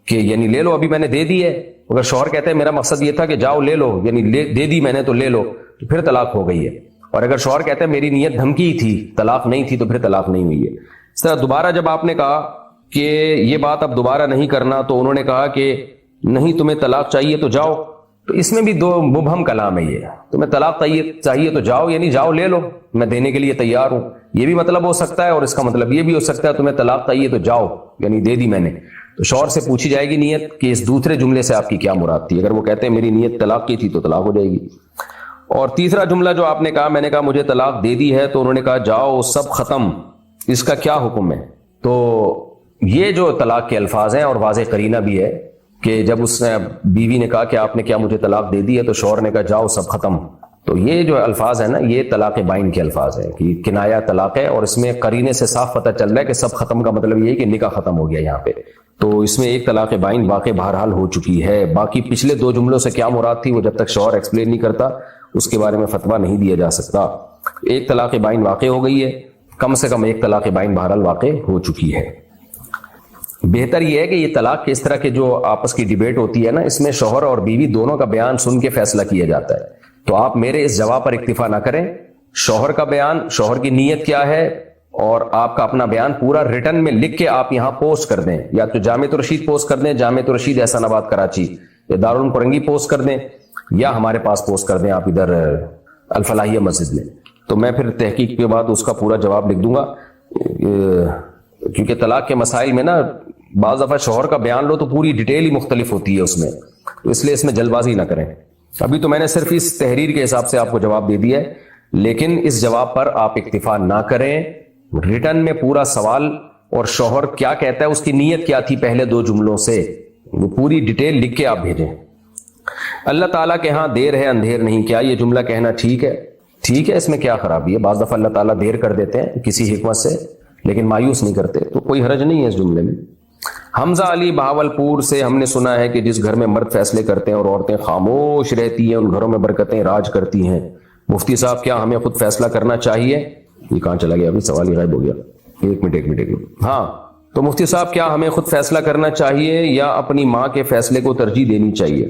کہ یعنی لے لو، ابھی میں نے دے دی ہے۔ اگر شوہر کہتے ہیں میرا مقصد یہ تھا کہ جاؤ لے لو، یعنی دے دی میں نے تو لے لو، تو پھر طلاق ہو گئی ہے۔ اور اگر شوہر کہتے ہیں میری نیت دھمکی ہی تھی، طلاق نہیں تھی، تو پھر طلاق نہیں ہوئی ہے۔ اس طرح دوبارہ جب آپ نے کہا کہ یہ بات اب دوبارہ نہیں کرنا، تو انہوں نے کہا کہ نہیں تمہیں طلاق چاہیے تو جاؤ، تو اس میں بھی دو مبہم کلام ہے یہ، تمہیں طلاق چاہیے تو جاؤ، یعنی جاؤ لے لو، میں دینے کے لیے تیار ہوں، یہ بھی مطلب ہو سکتا ہے، اور اس کا مطلب یہ بھی ہو سکتا ہے تمہیں طلاق چاہیے تو جاؤ، یعنی دے دی میں نے۔ تو شوہر سے پوچھی جائے گی نیت کہ اس دوسرے جملے سے آپ کی کیا مراد تھی، اگر وہ کہتے ہیں میری نیت طلاق کی تھی تو طلاق ہو جائے گی۔ اور تیسرا جملہ جو آپ نے کہا، میں نے کہا مجھے طلاق دے دی ہے، تو انہوں نے کہا جاؤ سب ختم، اس کا کیا حکم ہے؟ تو یہ جو طلاق کے الفاظ ہیں، اور واضح قرینہ بھی ہے کہ جب اس نے بیوی نے کہا کہ آپ نے کیا مجھے طلاق دے دی ہے، تو شوہر نے کہا جاؤ سب ختم، تو یہ جو الفاظ ہیں نا، یہ طلاق بائن کے الفاظ ہیں کہ کنایا طلاق ہے، اور اس میں قرینے سے صاف پتہ چل رہا ہے کہ سب ختم کا مطلب یہ ہے کہ نکاح ختم ہو گیا یہاں پہ، تو اس میں ایک طلاق بائن واقع بہرحال ہو چکی ہے۔ باقی پچھلے دو جملوں سے کیا مراد تھی، وہ جب تک شوہر ایکسپلین نہیں کرتا اس کے بارے میں فتویٰ نہیں دیا جا سکتا۔ ایک طلاق بائن واقع ہو گئی ہے، کم سے کم ایک طلاق بائن بہرحال واقع ہو چکی ہے۔ بہتر یہ ہے کہ یہ طلاق کے اس طرح کے جو آپس کی ڈیبیٹ ہوتی ہے نا، اس میں شوہر اور بیوی دونوں کا بیان سن کے فیصلہ کیا جاتا ہے۔ تو آپ میرے اس جواب پر اکتفا نہ کریں، شوہر کا بیان، شوہر کی نیت کیا ہے، اور آپ کا اپنا بیان پورا ریٹن میں لکھ کے آپ یہاں پوسٹ کر دیں، یا تو جامعۃ الرشید پوسٹ کر دیں، جامعۃ الرشید احسان آباد کراچی، یا دارالعلوم فرنگی پوسٹ کر دیں، یا ہمارے پاس پوسٹ کر دیں آپ ادھر الفلاحیہ مسجد میں۔ تو میں پھر تحقیق کے بعد اس کا پورا جواب لکھ دوں گا، کیونکہ طلاق کے مسائل میں نا بعض دفعہ شوہر کا بیان لو تو پوری ڈیٹیل ہی مختلف ہوتی ہے اس میں، تو اس لیے اس میں جلد بازی نہ کریں۔ ابھی تو میں نے صرف اس تحریر کے حساب سے آپ کو جواب دے دیا ہے، لیکن اس جواب پر آپ اکتفا نہ کریں، ریٹن میں پورا سوال اور شوہر کیا کہتا ہے، اس کی نیت کیا تھی پہلے 2 جملوں سے، وہ پوری ڈیٹیل لکھ کے آپ بھیجیں۔ اللہ تعالیٰ کے ہاں دیر ہے اندھیر نہیں، کیا یہ جملہ کہنا ٹھیک ہے؟ ٹھیک ہے، اس میں کیا خرابی ہے؟ بعض دفعہ اللہ تعالیٰ دیر کر دیتے ہیں کسی حکمت سے، لیکن مایوس نہیں کرتے، تو کوئی حرج نہیں ہے اس جملے میں۔ حمزہ علی بہاولپور سے، ہم نے سنا ہے کہ جس گھر میں مرد فیصلے کرتے ہیں اور عورتیں خاموش رہتی ہیں، ان گھروں میں برکتیں راج کرتی ہیں۔ مفتی صاحب کیا ہمیں خود فیصلہ کرنا چاہیے؟ یہ کہاں چلا گیا؟ ابھی سوال ہی غائب ہو گیا۔ ایک منٹ۔ ہاں، تو مفتی صاحب کیا ہمیں خود فیصلہ کرنا چاہیے یا اپنی ماں کے فیصلے کو ترجیح دینی چاہیے؟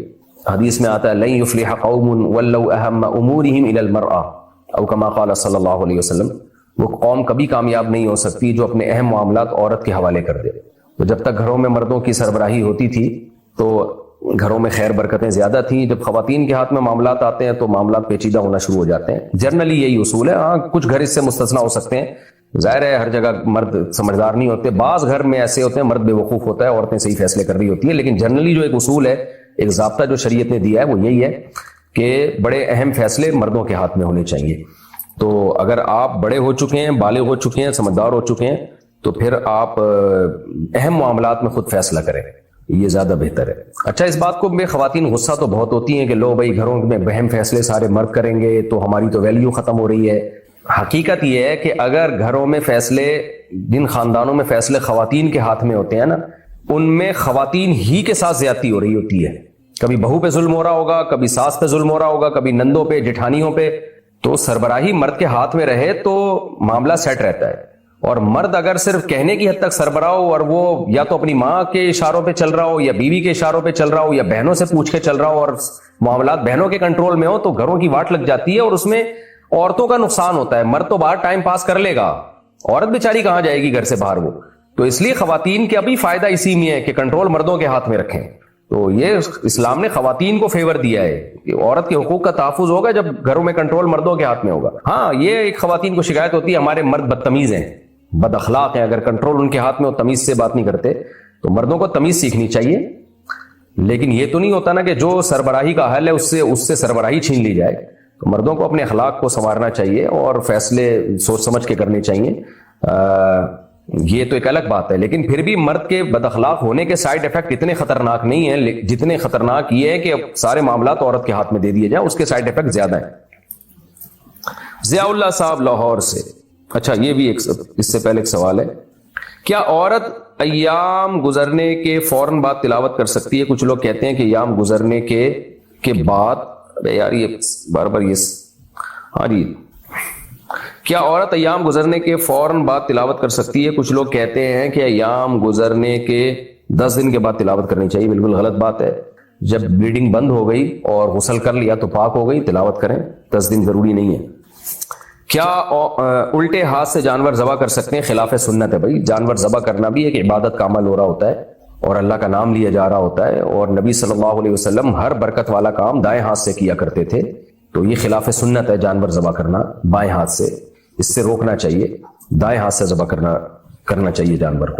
حدیث میں آتا ہے لن یفلح قوم ولوا اہم امورہم الی المرأة، او کما قال صلی اللہ علیہ وسلم، وہ قوم کبھی کامیاب نہیں ہو سکتی جو اپنے اہم معاملات عورت کے حوالے کر دے۔ تو جب تک گھروں میں مردوں کی سربراہی ہوتی تھی تو گھروں میں خیر برکتیں زیادہ تھیں، جب خواتین کے ہاتھ میں معاملات آتے ہیں تو معاملات پیچیدہ ہونا شروع ہو جاتے ہیں۔ جنرلی یہی اصول ہے، ہاں کچھ گھر اس سے مستثنا ہو سکتے ہیں، ظاہر ہے ہر جگہ مرد سمجھدار نہیں ہوتے، بعض گھر میں ایسے ہوتے ہیں مرد بے وقوف ہوتا ہے، عورتیں صحیح فیصلے کر رہی ہوتی ہیں، لیکن جنرلی جو ایک اصول ہے، ایک ضابطہ جو شریعت نے دیا ہے وہ یہی ہے کہ بڑے اہم فیصلے مردوں کے ہاتھ میں ہونے چاہیے۔ تو اگر آپ بڑے ہو چکے ہیں، بالغ ہو چکے ہیں، سمجھدار ہو چکے ہیں، تو پھر آپ اہم معاملات میں خود فیصلہ کریں، یہ زیادہ بہتر ہے۔ اچھا، اس بات کو میں خواتین غصہ تو بہت ہوتی ہیں کہ لو بھائی گھروں میں اہم فیصلے سارے مرد کریں گے تو ہماری تو ویلیو ختم ہو رہی ہے۔ حقیقت یہ ہے کہ اگر گھروں میں فیصلے، جن خاندانوں میں فیصلے خواتین کے ہاتھ میں ہوتے ہیں نا، ان میں خواتین ہی کے ساتھ زیادتی ہو رہی ہوتی ہے، کبھی بہو پہ ظلم ہو رہا ہوگا، کبھی ساس پہ ظلم ہو رہا ہوگا، کبھی نندوں پہ، جٹھانیوں پہ، تو سربراہی مرد کے ہاتھ میں رہے تو معاملہ سیٹ رہتا ہے۔ اور مرد اگر صرف کہنے کی حد تک سربراہ ہو اور وہ یا تو اپنی ماں کے اشاروں پہ چل رہا ہو یا بیوی کے اشاروں پہ چل رہا ہو یا بہنوں سے پوچھ کے چل رہا ہو اور معاملات بہنوں کے کنٹرول میں ہو، تو گھروں کی واٹ لگ جاتی ہے اور اس میں عورتوں کا نقصان ہوتا ہے۔ مرد تو باہر ٹائم پاس کر لے گا، عورت بیچاری کہاں جائے گی گھر سے باہر وہ؟ تو اس لیے خواتین کا بھی فائدہ اسی میں ہے کہ کنٹرول مردوں کے ہاتھ میں رکھیں۔ تو یہ اسلام نے خواتین کو فیور دیا ہے کہ عورت کے حقوق کا تحفظ ہوگا جب گھروں میں کنٹرول مردوں کے ہاتھ میں ہوگا۔ ہاں، یہ ایک خواتین کو شکایت ہوتی ہے ہمارے مرد بدتمیز ہیں، بد اخلاق ہیں، اگر کنٹرول ان کے ہاتھ میں ہو، تمیز سے بات نہیں کرتے، تو مردوں کو تمیز سیکھنی چاہیے۔ لیکن یہ تو نہیں ہوتا نا کہ جو سربراہی کا حل ہے اس سے سربراہی چھین لی جائے۔ تو مردوں کو اپنے اخلاق کو سنوارنا چاہیے اور فیصلے سوچ سمجھ کے کرنے چاہیے۔ یہ تو ایک الگ بات ہے، لیکن پھر بھی مرد کے بد اخلاق ہونے کے سائیڈ افیکٹ اتنے خطرناک نہیں ہیں جتنے خطرناک یہ ہے کہ سارے معاملات عورت کے ہاتھ میں دے دیے جائیں، اس کے سائیڈ افیکٹ زیادہ ہیں۔ ضیاء اللہ صاحب لاہور سے، اچھا یہ بھی اس سے پہلے ایک سوال ہے، کیا عورت ایام گزرنے کے فوراً بعد تلاوت کر سکتی ہے؟ کچھ لوگ کہتے ہیں کہ ایام گزرنے کے بعد، ارے یار یہ بار بار یہ، ہاں جی، کیا عورت ایام گزرنے کے فوراً بعد تلاوت کر سکتی ہے؟ کچھ لوگ کہتے ہیں کہ ایام گزرنے کے 10 دن کے بعد تلاوت کرنی چاہیے۔ بالکل غلط بات ہے، جب بلیڈنگ بند ہو گئی اور غسل کر لیا تو پاک ہو گئی، تلاوت کریں، 10 دن ضروری نہیں ہے۔ کیا الٹے ہاتھ سے جانور ذبح کر سکتے ہیں؟ خلاف سنت ہے بھائی، جانور ذبح کرنا بھی ایک عبادت کا عمل ہو رہا ہوتا ہے اور اللہ کا نام لیا جا رہا ہوتا ہے، اور نبی صلی اللہ علیہ وسلم ہر برکت والا کام دائیں ہاتھ سے کیا کرتے تھے، تو یہ خلاف سنت ہے جانور ذبح کرنا بائیں ہاتھ سے، اس سے روکنا چاہیے، دائیں ہاتھ سے ذبح کرنا چاہیے جانور کو۔